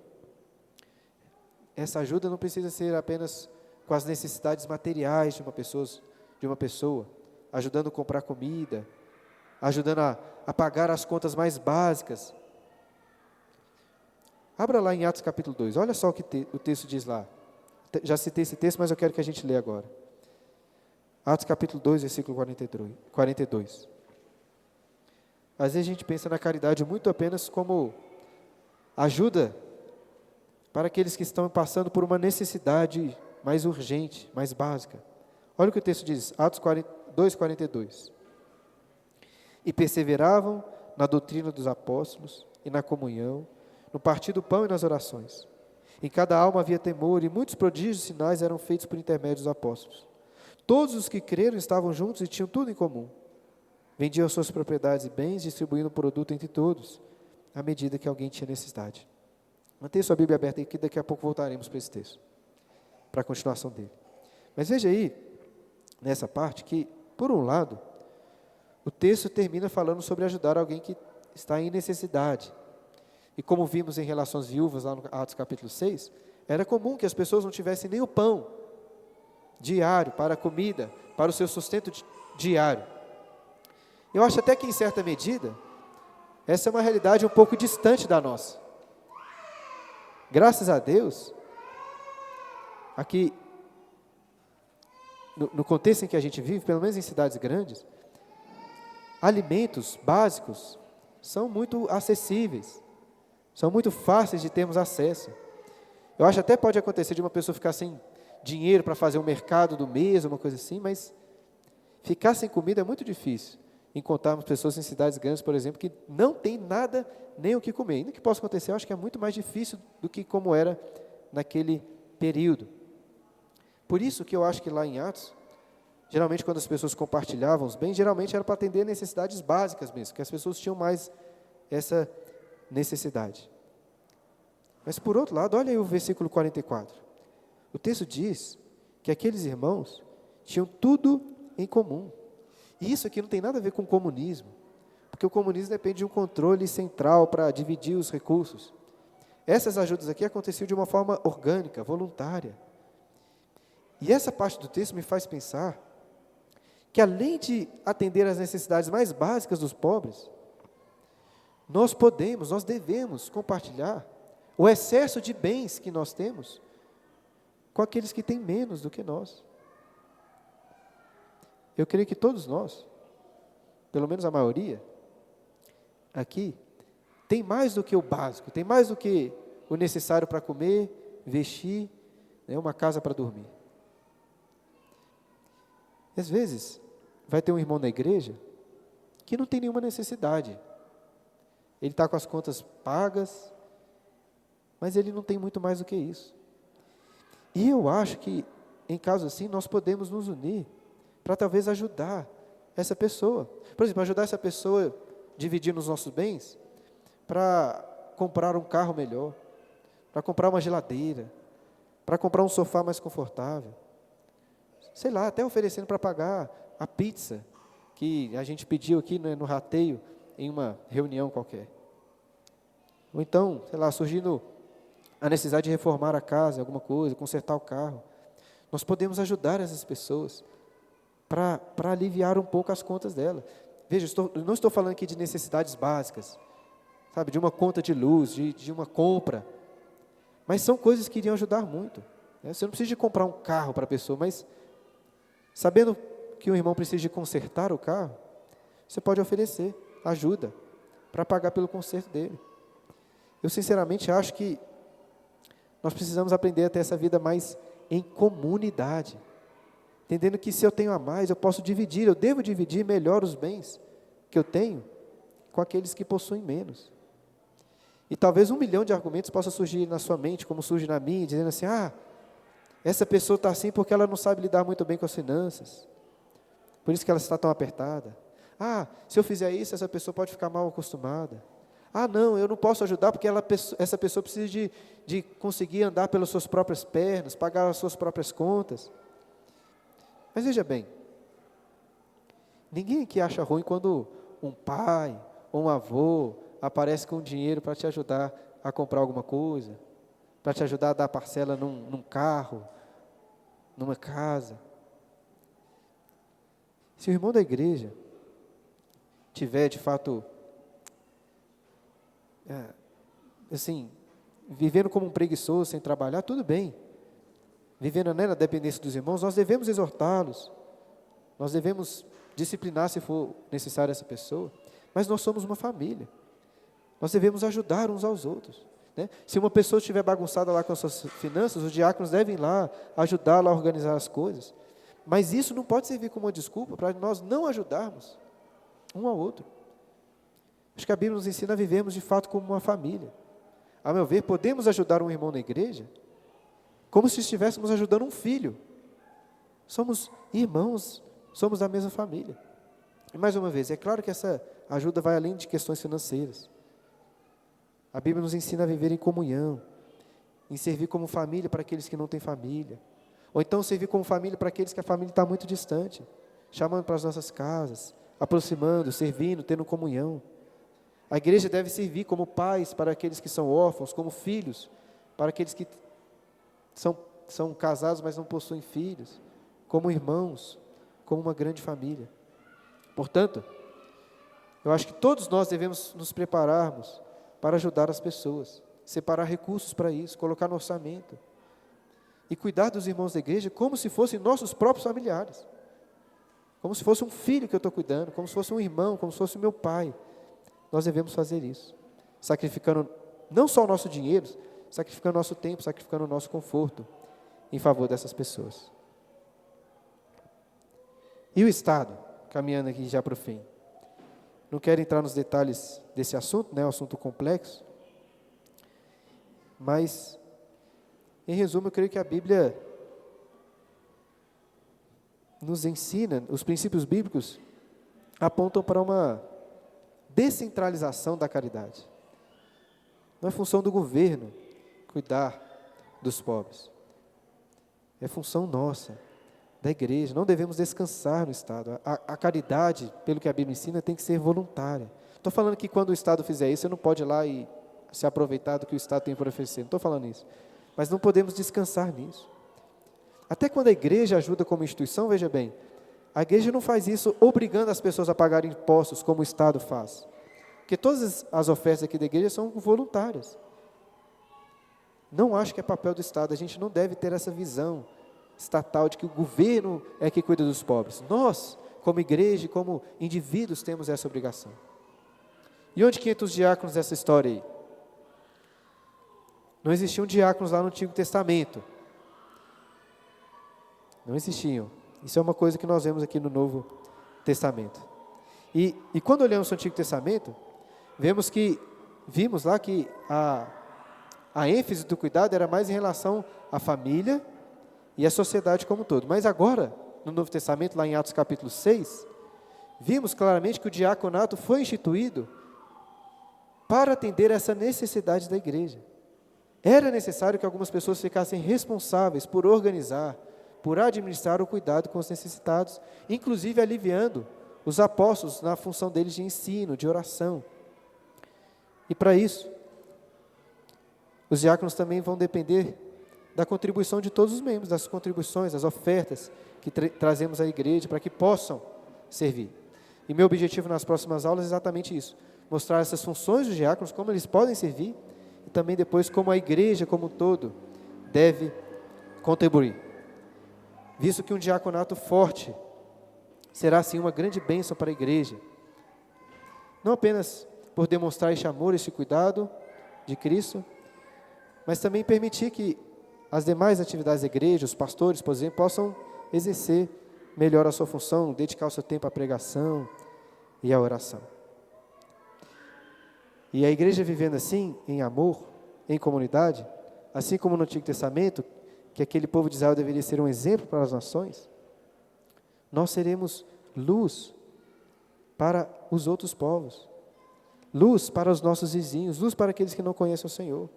essa ajuda não precisa ser apenas com as necessidades materiais de uma pessoa, ajudando a comprar comida, ajudando a pagar as contas mais básicas. Abra lá em Atos capítulo 2, olha só o que o texto diz lá. Já citei esse texto, mas eu quero que a gente lê agora. Atos capítulo 2, versículo 42. Às vezes a gente pensa na caridade muito apenas como ajuda para aqueles que estão passando por uma necessidade mais urgente, mais básica. Olha o que o texto diz, Atos 2, 42. E perseveravam na doutrina dos apóstolos e na comunhão, no partir do pão e nas orações. Em cada alma havia temor, e muitos prodígios e sinais eram feitos por intermédio dos apóstolos. Todos os que creram estavam juntos e tinham tudo em comum. Vendiam suas propriedades e bens, distribuindo o produto entre todos, à medida que alguém tinha necessidade. Mantenha sua Bíblia aberta aqui, daqui a pouco voltaremos para esse texto, para a continuação dele. Mas veja aí, nessa parte, que, por um lado, o texto termina falando sobre ajudar alguém que está em necessidade. E como vimos em relação às viúvas, lá no Atos capítulo 6, era comum que as pessoas não tivessem nem o pão diário para a comida, para o seu sustento diário. Eu acho até que, em certa medida, essa é uma realidade um pouco distante da nossa. Graças a Deus, aqui, no contexto em que a gente vive, pelo menos em cidades grandes, alimentos básicos são muito acessíveis, são muito fáceis de termos acesso. Eu acho até pode acontecer de uma pessoa ficar sem dinheiro para fazer um mercado do mês, uma coisa assim, mas ficar sem comida é muito difícil. Encontrarmos pessoas em cidades grandes, por exemplo, que não tem nada nem o que comer. Ainda que possa acontecer, eu acho que é muito mais difícil do que como era naquele período. Por isso que eu acho que lá em Atos, geralmente quando as pessoas compartilhavam os bens, geralmente era para atender necessidades básicas mesmo, que as pessoas tinham mais essa necessidade. Mas por outro lado, olha aí o versículo 44. O texto diz que aqueles irmãos tinham tudo em comum. E isso aqui não tem nada a ver com comunismo, porque o comunismo depende de um controle central para dividir os recursos. Essas ajudas aqui aconteciam de uma forma orgânica, voluntária. E essa parte do texto me faz pensar que, além de atender às necessidades mais básicas dos pobres, nós devemos compartilhar o excesso de bens que nós temos com aqueles que têm menos do que nós. Eu creio que todos nós, pelo menos a maioria, aqui, tem mais do que o básico, tem mais do que o necessário para comer, vestir, uma casa para dormir. Às vezes, vai ter um irmão na igreja que não tem nenhuma necessidade. Ele está com as contas pagas, mas ele não tem muito mais do que isso. E eu acho que, em caso assim, nós podemos nos unir para talvez ajudar essa pessoa. Por exemplo, ajudar essa pessoa dividindo os nossos bens para comprar um carro melhor, para comprar uma geladeira, para comprar um sofá mais confortável. Sei lá, até oferecendo para pagar a pizza que a gente pediu aqui no rateio em uma reunião qualquer. Ou então, sei lá, surgindo a necessidade de reformar a casa, alguma coisa, consertar o carro. Nós podemos ajudar essas pessoas para aliviar um pouco as contas dela. Veja, eu não estou falando aqui de necessidades básicas, sabe, de uma conta de luz, de uma compra, mas são coisas que iriam ajudar muito. Né? Você não precisa de comprar um carro para a pessoa, mas sabendo que o irmão precisa de consertar o carro, você pode oferecer ajuda para pagar pelo conserto dele. Eu sinceramente acho que nós precisamos aprender a ter essa vida mais em comunidade, entendendo que se eu tenho a mais, eu posso dividir, eu devo dividir melhor os bens que eu tenho com aqueles que possuem menos. E talvez 1 milhão de argumentos possa surgir na sua mente, como surge na minha, dizendo assim, essa pessoa está assim porque ela não sabe lidar muito bem com as finanças, por isso que ela está tão apertada. Se eu fizer isso, essa pessoa pode ficar mal acostumada. Não, eu não posso ajudar porque essa pessoa precisa de conseguir andar pelas suas próprias pernas, pagar as suas próprias contas. Mas veja bem, ninguém aqui acha ruim quando um pai ou um avô aparece com dinheiro para te ajudar a comprar alguma coisa, para te ajudar a dar parcela num carro, numa casa. Se o irmão da igreja tiver, de fato, assim, vivendo como um preguiçoso, sem trabalhar, tudo bem. Vivendo na dependência dos irmãos, nós devemos exortá-los, nós devemos disciplinar se for necessário essa pessoa, mas nós somos uma família, nós devemos ajudar uns aos outros. Né? Se uma pessoa estiver bagunçada lá com as suas finanças, os diáconos devem ir lá ajudá-la a organizar as coisas, mas isso não pode servir como uma desculpa para nós não ajudarmos um ao outro. Acho que a Bíblia nos ensina a vivermos de fato como uma família. A meu ver, podemos ajudar um irmão na igreja como se estivéssemos ajudando um filho. Somos irmãos, somos da mesma família. E mais uma vez, é claro que essa ajuda vai além de questões financeiras. A Bíblia nos ensina a viver em comunhão, em servir como família para aqueles que não têm família, ou então servir como família para aqueles que a família está muito distante, chamando para as nossas casas, aproximando, servindo, tendo comunhão. A igreja deve servir como pais para aqueles que são órfãos, como filhos para aqueles que são casados, mas não possuem filhos, como irmãos, como uma grande família. Portanto, eu acho que todos nós devemos nos prepararmos para ajudar as pessoas, separar recursos para isso, colocar no orçamento, e cuidar dos irmãos da igreja como se fossem nossos próprios familiares, como se fosse um filho que eu estou cuidando, como se fosse um irmão, como se fosse o meu pai. Nós devemos fazer isso, sacrificando não só o nosso dinheiro, sacrificando o nosso tempo, sacrificando o nosso conforto, em favor dessas pessoas. E o Estado, caminhando aqui já para o fim. Não quero entrar nos detalhes desse assunto, é um assunto complexo, mas, em resumo, eu creio que a Bíblia nos ensina, os princípios bíblicos apontam para uma descentralização da caridade. Não é função do governo cuidar dos pobres. É função nossa, da igreja. Não devemos descansar no Estado. A caridade, pelo que a Bíblia ensina, tem que ser voluntária. Estou falando que quando o Estado fizer isso, você não pode ir lá e se aproveitar do que o Estado tem para oferecer. Não estou falando isso. Mas não podemos descansar nisso. Até quando a igreja ajuda como instituição, veja bem, a igreja não faz isso obrigando as pessoas a pagarem impostos, como o Estado faz. Porque todas as ofertas aqui da igreja são voluntárias. Não acho que é papel do Estado, a gente não deve ter essa visão estatal de que o governo é que cuida dos pobres. Nós, como igreja, como indivíduos, temos essa obrigação. E onde que entram os diáconos dessa história aí? Não existiam diáconos lá no Antigo Testamento. Não existiam. Isso é uma coisa que nós vemos aqui no Novo Testamento. E quando olhamos o Antigo Testamento, vimos lá que a ênfase do cuidado era mais em relação à família e à sociedade como um todo. Mas agora, no Novo Testamento, lá em Atos capítulo 6, vimos claramente que o diaconato foi instituído para atender essa necessidade da igreja. Era necessário que algumas pessoas ficassem responsáveis por organizar, por administrar o cuidado com os necessitados, inclusive aliviando os apóstolos na função deles de ensino, de oração. E para isso, Os diáconos também vão depender da contribuição de todos os membros, das contribuições, das ofertas que trazemos à igreja para que possam servir. E meu objetivo nas próximas aulas é exatamente isso, mostrar essas funções dos diáconos, como eles podem servir, e também depois como a igreja como um todo deve contribuir. Visto que um diaconato forte será assim uma grande bênção para a igreja, não apenas por demonstrar este amor, este cuidado de Cristo, mas também permitir que as demais atividades da igreja, os pastores, por exemplo, possam exercer melhor a sua função, dedicar o seu tempo à pregação e à oração. E a igreja vivendo assim, em amor, em comunidade, assim como no Antigo Testamento, que aquele povo de Israel deveria ser um exemplo para as nações, nós seremos luz para os outros povos, luz para os nossos vizinhos, luz para aqueles que não conhecem o Senhor.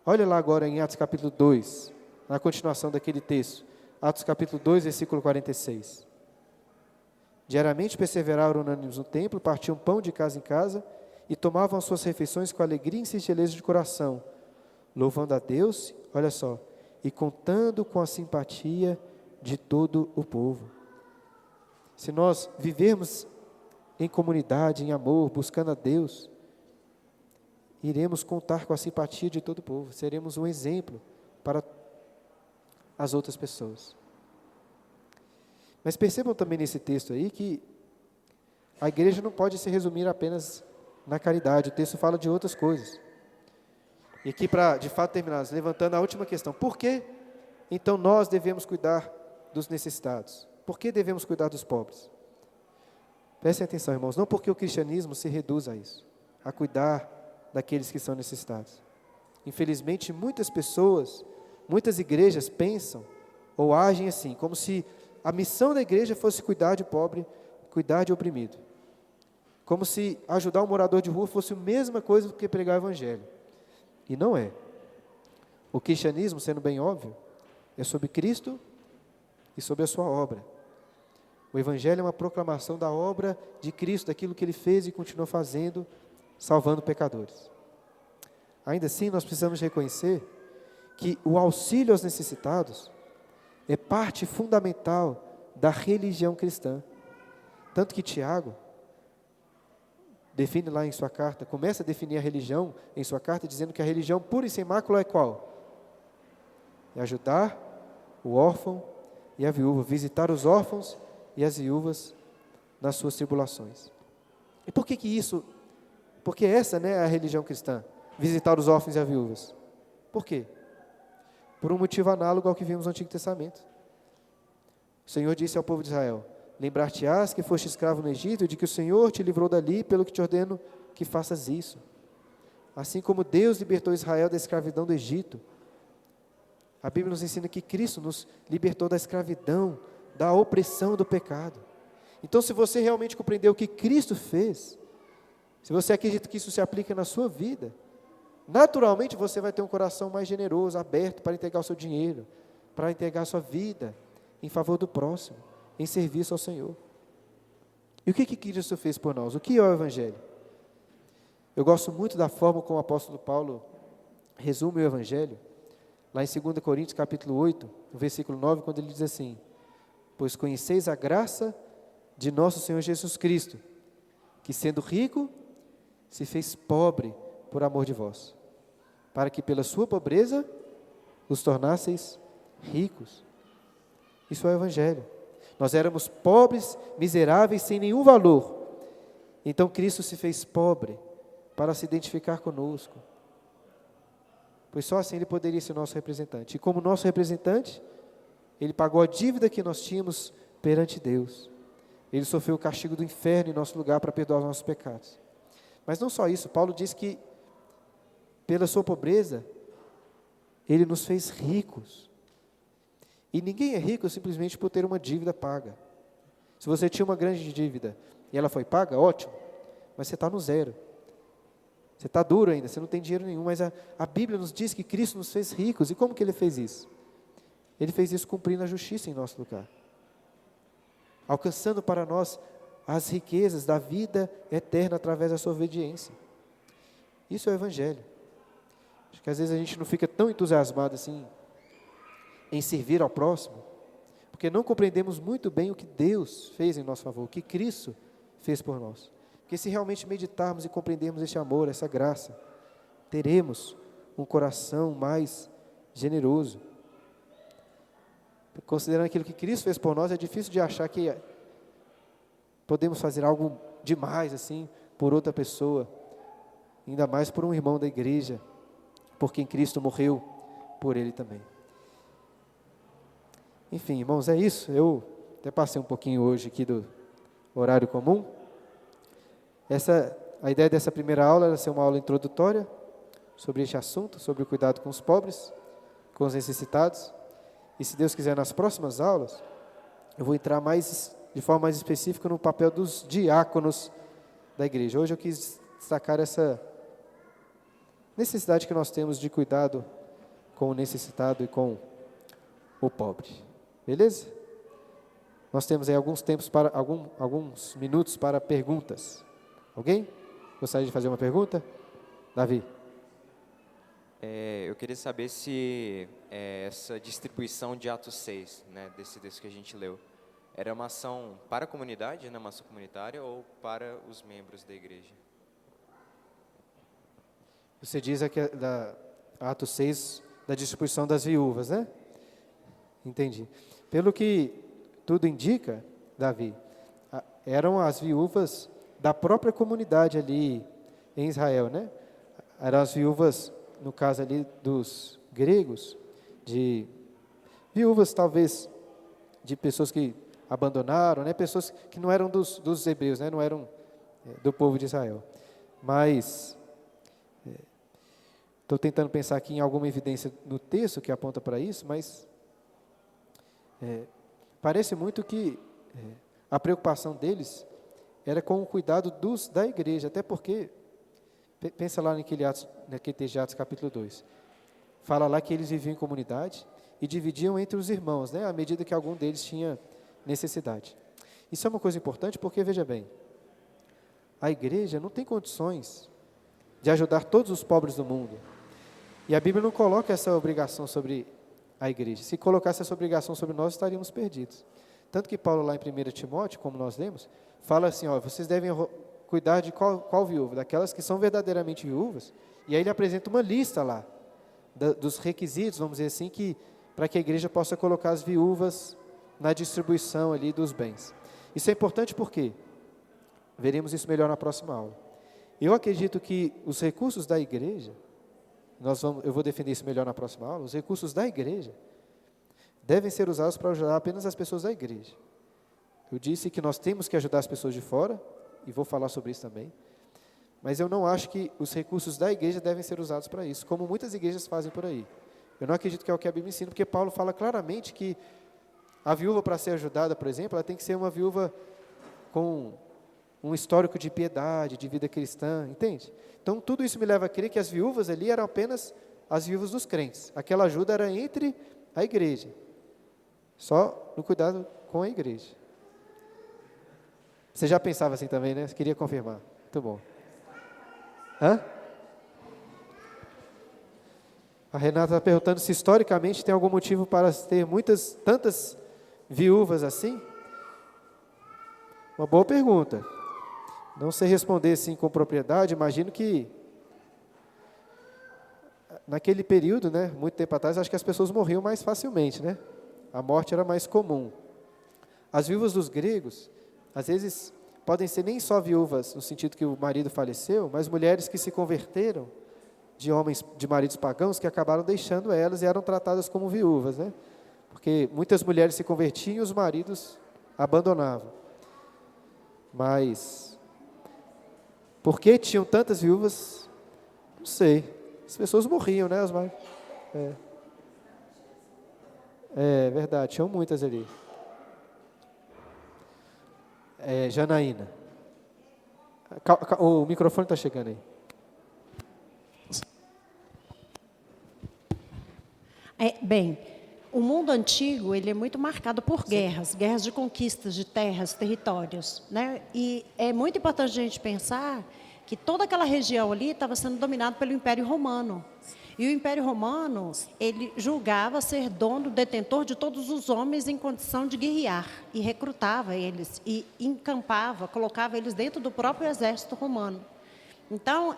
Olha lá agora em Atos capítulo 2, na continuação daquele texto, Atos capítulo 2, versículo 46. Diariamente perseveraram unânimes no templo, partiam pão de casa em casa e tomavam as suas refeições com alegria e singeleza de coração, louvando a Deus, olha só, e contando com a simpatia de todo o povo. Se nós vivermos em comunidade, em amor, buscando a Deus, iremos contar com a simpatia de todo o povo, seremos um exemplo para as outras pessoas. Mas percebam também nesse texto aí que a igreja não pode se resumir apenas na caridade, o texto fala de outras coisas. E aqui para, de fato, terminar, levantando a última questão, por que então nós devemos cuidar dos necessitados? Por que devemos cuidar dos pobres? Prestem atenção, irmãos, não porque o cristianismo se reduz a isso, a cuidar daqueles que são necessitados. Infelizmente, muitas pessoas, muitas igrejas pensam ou agem assim, como se a missão da igreja fosse cuidar de pobre, cuidar de oprimido. Como se ajudar um morador de rua fosse a mesma coisa do que pregar o evangelho. E não é. O cristianismo, sendo bem óbvio, é sobre Cristo e sobre a sua obra. O evangelho é uma proclamação da obra de Cristo, daquilo que Ele fez e continua fazendo, salvando pecadores. Ainda assim, nós precisamos reconhecer que o auxílio aos necessitados é parte fundamental da religião cristã. Tanto que Tiago define lá em sua carta, começa a definir a religião em sua carta, dizendo que a religião pura e sem mácula é qual? É ajudar o órfão e a viúva, visitar os órfãos e as viúvas nas suas tribulações. E por que isso? Porque essa, né, é a religião cristã, visitar os órfãos e as viúvas. Por quê? Por um motivo análogo ao que vimos no Antigo Testamento. O Senhor disse ao povo de Israel: lembrar-te-ás que foste escravo no Egito, e de que o Senhor te livrou dali, pelo que te ordeno que faças isso. Assim como Deus libertou Israel da escravidão do Egito, a Bíblia nos ensina que Cristo nos libertou da escravidão, da opressão do pecado. Então, se você realmente compreendeu o que Cristo fez, se você acredita que isso se aplica na sua vida, naturalmente você vai ter um coração mais generoso, aberto para entregar o seu dinheiro, para entregar a sua vida em favor do próximo, em serviço ao Senhor. E o que Cristo fez por nós? O que é o Evangelho? Eu gosto muito da forma como o apóstolo Paulo resume o Evangelho, lá em 2 Coríntios capítulo 8, no versículo 9, quando ele diz assim: pois conheceis a graça de nosso Senhor Jesus Cristo, que sendo rico, se fez pobre por amor de vós, para que pela sua pobreza os tornasseis ricos. Isso é o Evangelho. Nós éramos pobres, miseráveis, sem nenhum valor. Então Cristo se fez pobre para se identificar conosco, pois só assim Ele poderia ser nosso representante. E como nosso representante, Ele pagou a dívida que nós tínhamos perante Deus. Ele sofreu o castigo do inferno em nosso lugar para perdoar os nossos pecados. Mas não só isso, Paulo diz que pela sua pobreza, Ele nos fez ricos. E ninguém é rico simplesmente por ter uma dívida paga. Se você tinha uma grande dívida e ela foi paga, ótimo, mas você está no zero. Você está duro ainda, você não tem dinheiro nenhum, mas a Bíblia nos diz que Cristo nos fez ricos. E como que Ele fez isso? Ele fez isso cumprindo a justiça em nosso lugar, alcançando para nós as riquezas da vida eterna através da sua obediência. Isso é o Evangelho. Acho que às vezes a gente não fica tão entusiasmado assim em servir ao próximo, porque não compreendemos muito bem o que Deus fez em nosso favor, o que Cristo fez por nós. Porque se realmente meditarmos e compreendermos esse amor, essa graça, teremos um coração mais generoso. Considerando aquilo que Cristo fez por nós, é difícil de achar que podemos fazer algo demais assim por outra pessoa, ainda mais por um irmão da igreja, por quem Cristo morreu por ele também. Enfim, irmãos, é isso. Eu até passei um pouquinho hoje aqui do horário comum. A ideia dessa primeira aula era ser uma aula introdutória sobre este assunto, sobre o cuidado com os pobres, com os necessitados. E se Deus quiser, nas próximas aulas, eu vou entrar de forma mais específica no papel dos diáconos da igreja. Hoje eu quis destacar essa necessidade que nós temos de cuidado com o necessitado e com o pobre. Beleza? Nós temos aí alguns minutos para perguntas. Alguém gostaria de fazer uma pergunta? Davi. Eu queria saber se essa distribuição de Atos 6, né, desse texto que a gente leu, era uma ação para a comunidade, né, uma ação comunitária, ou para os membros da igreja? Você diz aqui Atos 6, da distribuição das viúvas, né? Entendi. Pelo que tudo indica, Davi, eram as viúvas da própria comunidade ali em Israel, né? Eram as viúvas, no caso ali dos gregos, de viúvas talvez de pessoas que abandonaram, né? Pessoas que não eram dos hebreus, né? Não eram do povo de Israel. Mas estou tentando pensar aqui em alguma evidência no texto que aponta para isso, mas parece muito que a preocupação deles era com o cuidado da igreja, até porque, pensa lá naquele texto de Atos capítulo 2, fala lá que eles viviam em comunidade e dividiam entre os irmãos, né, à medida que algum deles tinha necessidade. Isso é uma coisa importante porque, veja bem, a igreja não tem condições de ajudar todos os pobres do mundo, e a Bíblia não coloca essa obrigação sobre a igreja. Se colocasse essa obrigação sobre nós, estaríamos perdidos. Tanto que Paulo lá em 1 Timóteo, como nós lemos, fala assim, vocês devem cuidar de qual viúva? Daquelas que são verdadeiramente viúvas. E aí ele apresenta uma lista lá, dos requisitos, vamos dizer assim, para que a igreja possa colocar as viúvas na distribuição ali dos bens. Isso é importante porque veremos isso melhor na próxima aula. Eu acredito que os recursos da igreja, eu vou defender isso melhor na próxima aula, os recursos da igreja devem ser usados para ajudar apenas as pessoas da igreja. Eu disse que nós temos que ajudar as pessoas de fora, e vou falar sobre isso também, mas eu não acho que os recursos da igreja devem ser usados para isso, como muitas igrejas fazem por aí. Eu não acredito que é o que a Bíblia ensina, porque Paulo fala claramente que a viúva, para ser ajudada, por exemplo, ela tem que ser uma viúva com um histórico de piedade, de vida cristã, entende? Então, tudo isso me leva a crer que as viúvas ali eram apenas as viúvas dos crentes. Aquela ajuda era entre a igreja, só no cuidado com a igreja. Você já pensava assim também, né? Queria confirmar. Muito bom. A Renata está perguntando se historicamente tem algum motivo para ter tantas viúvas assim? Uma boa pergunta. Não sei responder assim com propriedade. Imagino que naquele período, né, muito tempo atrás, acho que as pessoas morriam mais facilmente, né? A morte era mais comum. As viúvas dos gregos, às vezes, podem ser nem só viúvas no sentido que o marido faleceu, mas mulheres que se converteram de maridos pagãos que acabaram deixando elas e eram tratadas como viúvas, né? Porque muitas mulheres se convertiam e os maridos abandonavam. Mas por que tinham tantas viúvas? Não sei. As pessoas morriam, né? É verdade, tinham muitas ali. Janaína. O microfone está chegando aí. Bem, o mundo antigo ele é muito marcado por guerras de conquistas de terras, territórios, né? E é muito importante a gente pensar que toda aquela região ali estava sendo dominada pelo Império Romano. E o Império Romano, ele julgava ser dono, detentor de todos os homens em condição de guerrear, e recrutava eles, e encampava, colocava eles dentro do próprio exército romano. Então,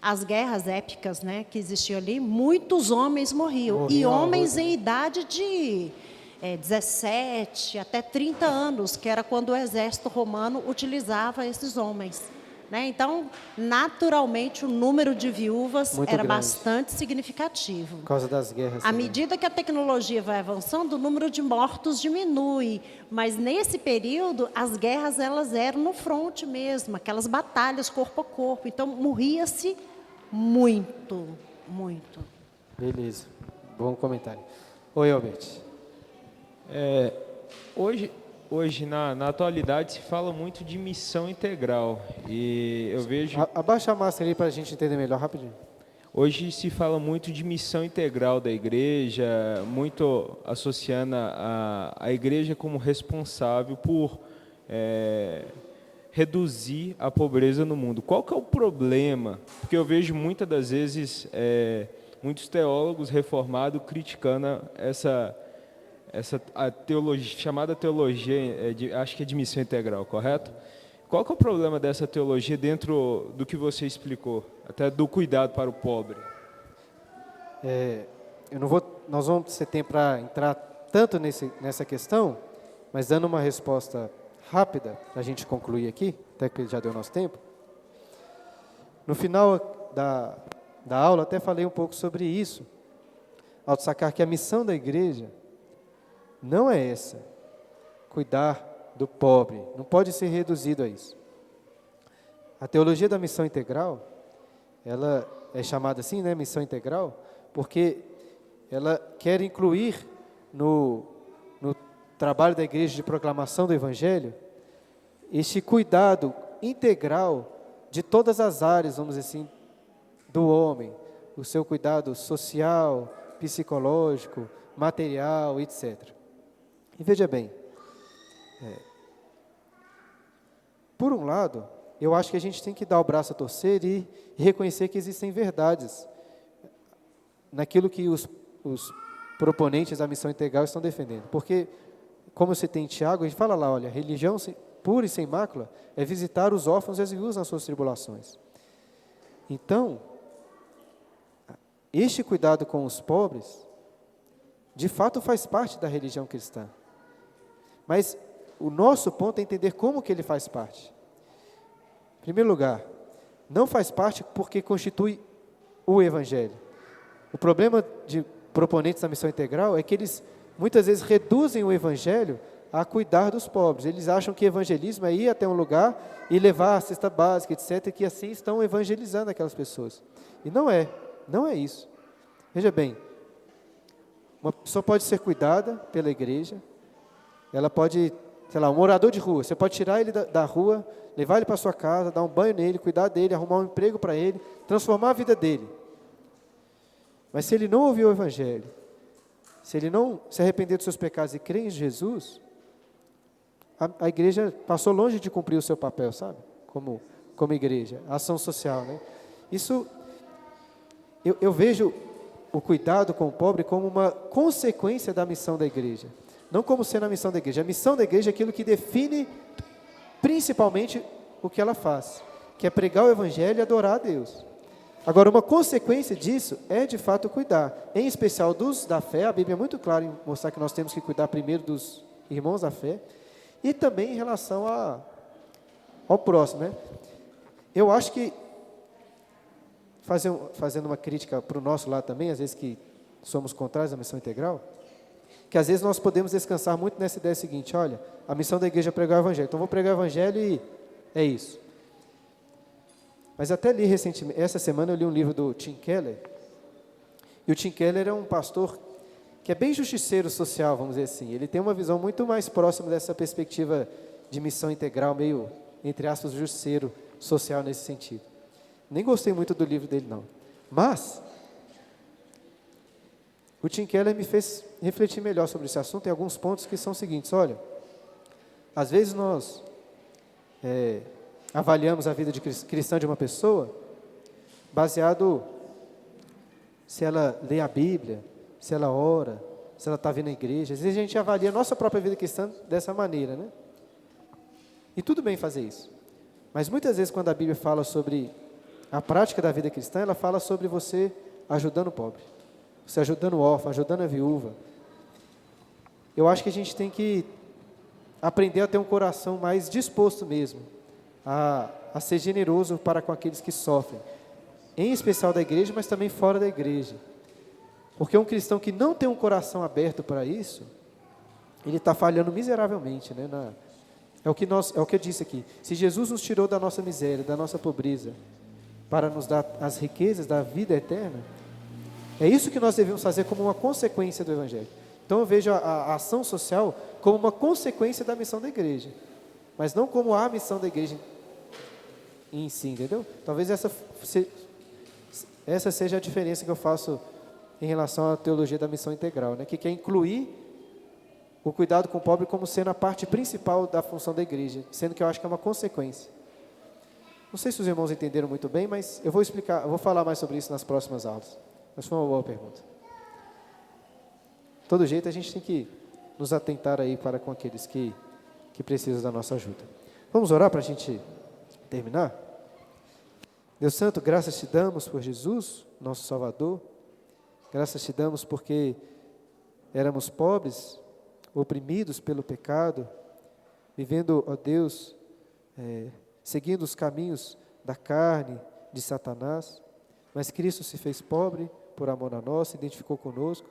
as guerras épicas, né, que existiam ali, muitos homens morriam. E homens em idade de 17 até 30 anos, que era quando o exército romano utilizava esses homens. Né? Então, naturalmente, o número de viúvas Muito era grande. bastante significativo. Por causa das guerras. À também. medida que a tecnologia vai avançando, o número de mortos diminui. Mas, nesse período, as guerras elas eram no fronte mesmo, aquelas batalhas corpo a corpo. Então, morria-se muito, muito. Beleza, bom comentário. Oi, Albert. Hoje na atualidade, se fala muito de missão integral. E eu vejo... Abaixa a máscara aí para a gente entender melhor, rapidinho. Hoje se fala muito de missão integral da igreja, muito associando a igreja como responsável por reduzir a pobreza no mundo. Qual que é o problema? Porque eu vejo muitas das vezes muitos teólogos reformados criticando essa a teologia, chamada teologia, acho que é de missão integral, correto? Qual que é o problema dessa teologia dentro do que você explicou, até do cuidado para o pobre? Nós vamos ter tempo para entrar tanto nessa questão, mas dando uma resposta rápida, para a gente concluir aqui, até que já deu nosso tempo. No final da aula, até falei um pouco sobre isso, ao destacar que a missão da igreja não é essa, cuidar do pobre, não pode ser reduzido a isso. A teologia da missão integral, ela é chamada assim, né, missão integral, porque ela quer incluir no trabalho da igreja de proclamação do Evangelho, este cuidado integral de todas as áreas, vamos dizer assim, do homem, o seu cuidado social, psicológico, material, etc. E veja bem, por um lado, eu acho que a gente tem que dar o braço a torcer e reconhecer que existem verdades naquilo que os proponentes da missão integral estão defendendo. Porque, como você tem em Tiago, a gente fala lá, olha, religião pura e sem mácula é visitar os órfãos e as viúvas nas suas tribulações. Então, este cuidado com os pobres, de fato faz parte da religião cristã. Mas o nosso ponto é entender como que ele faz parte. Em primeiro lugar, não faz parte porque constitui o Evangelho. O problema de proponentes da missão integral é que eles muitas vezes reduzem o Evangelho a cuidar dos pobres. Eles acham que evangelismo é ir até um lugar e levar a cesta básica, etc., e que assim estão evangelizando aquelas pessoas. E não é isso. Veja bem, uma pessoa pode ser cuidada pela igreja, ela pode, sei lá, um morador de rua, você pode tirar ele da rua, levar ele para sua casa, dar um banho nele, cuidar dele, arrumar um emprego para ele, transformar a vida dele. Mas se ele não ouviu o Evangelho, se ele não se arrepender dos seus pecados e crer em Jesus, a igreja passou longe de cumprir o seu papel, sabe? Como igreja, ação social, né? Isso, eu vejo o cuidado com o pobre como uma consequência da missão da igreja. Não como sendo a missão da igreja. A missão da igreja é aquilo que define principalmente o que ela faz, que é pregar o Evangelho e adorar a Deus. Agora, uma consequência disso é, de fato, cuidar. Em especial dos da fé, a Bíblia é muito clara em mostrar que nós temos que cuidar primeiro dos irmãos da fé, e também em relação ao próximo, né? Eu acho que, fazendo uma crítica para o nosso lado também, às vezes que somos contrários à missão integral, que às vezes nós podemos descansar muito nessa ideia seguinte, olha, a missão da igreja é pregar o Evangelho, então vou pregar o Evangelho e é isso. Mas até li recentemente, essa semana eu li um livro do Tim Keller, e o Tim Keller é um pastor que é bem justiceiro social, vamos dizer assim. Ele tem uma visão muito mais próxima dessa perspectiva de missão integral, meio, entre aspas, justiceiro social nesse sentido. Nem gostei muito do livro dele, não. Mas o Tim Keller me fez refletir melhor sobre esse assunto em alguns pontos que são os seguintes. Olha, às vezes nós avaliamos a vida cristã de uma pessoa baseado se ela lê a Bíblia, se ela ora, se ela está vindo à igreja. Às vezes a gente avalia a nossa própria vida cristã dessa maneira, né? E tudo bem fazer isso. Mas muitas vezes quando a Bíblia fala sobre a prática da vida cristã, ela fala sobre você ajudando o pobre, você ajudando o órfão, ajudando a viúva. Eu acho que a gente tem que aprender a ter um coração mais disposto mesmo, a ser generoso para com aqueles que sofrem, em especial da igreja, mas também fora da igreja. Porque um cristão que não tem um coração aberto para isso, ele está falhando miseravelmente, né? É o que eu disse aqui. Se Jesus nos tirou da nossa miséria, da nossa pobreza, para nos dar as riquezas da vida eterna, é isso que nós devemos fazer como uma consequência do Evangelho. Então eu vejo a ação social como uma consequência da missão da igreja, mas não como a missão da igreja em si, entendeu? Talvez essa seja a diferença que eu faço em relação à teologia da missão integral, né? Que quer incluir o cuidado com o pobre como sendo a parte principal da função da igreja, sendo que eu acho que é uma consequência. Não sei se os irmãos entenderam muito bem, mas eu vou falar mais sobre isso nas próximas aulas. Mas foi uma boa pergunta. De todo jeito, a gente tem que nos atentar aí para com aqueles que precisam da nossa ajuda. Vamos orar para a gente terminar? Deus Santo, graças te damos por Jesus, nosso Salvador. Graças te damos porque éramos pobres, oprimidos pelo pecado, vivendo, ó Deus, seguindo os caminhos da carne, de Satanás, mas Cristo se fez pobre por amor a nós, se identificou conosco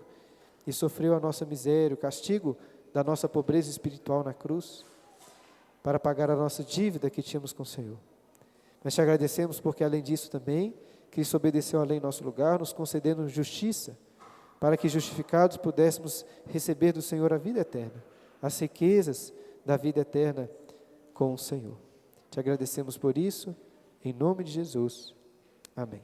e sofreu a nossa miséria, o castigo da nossa pobreza espiritual na cruz, para pagar a nossa dívida que tínhamos com o Senhor. Mas te agradecemos porque, além disso também, Cristo obedeceu a lei em nosso lugar, nos concedendo justiça, para que, justificados, pudéssemos receber do Senhor a vida eterna, as riquezas da vida eterna com o Senhor. Te agradecemos por isso, em nome de Jesus. Amém.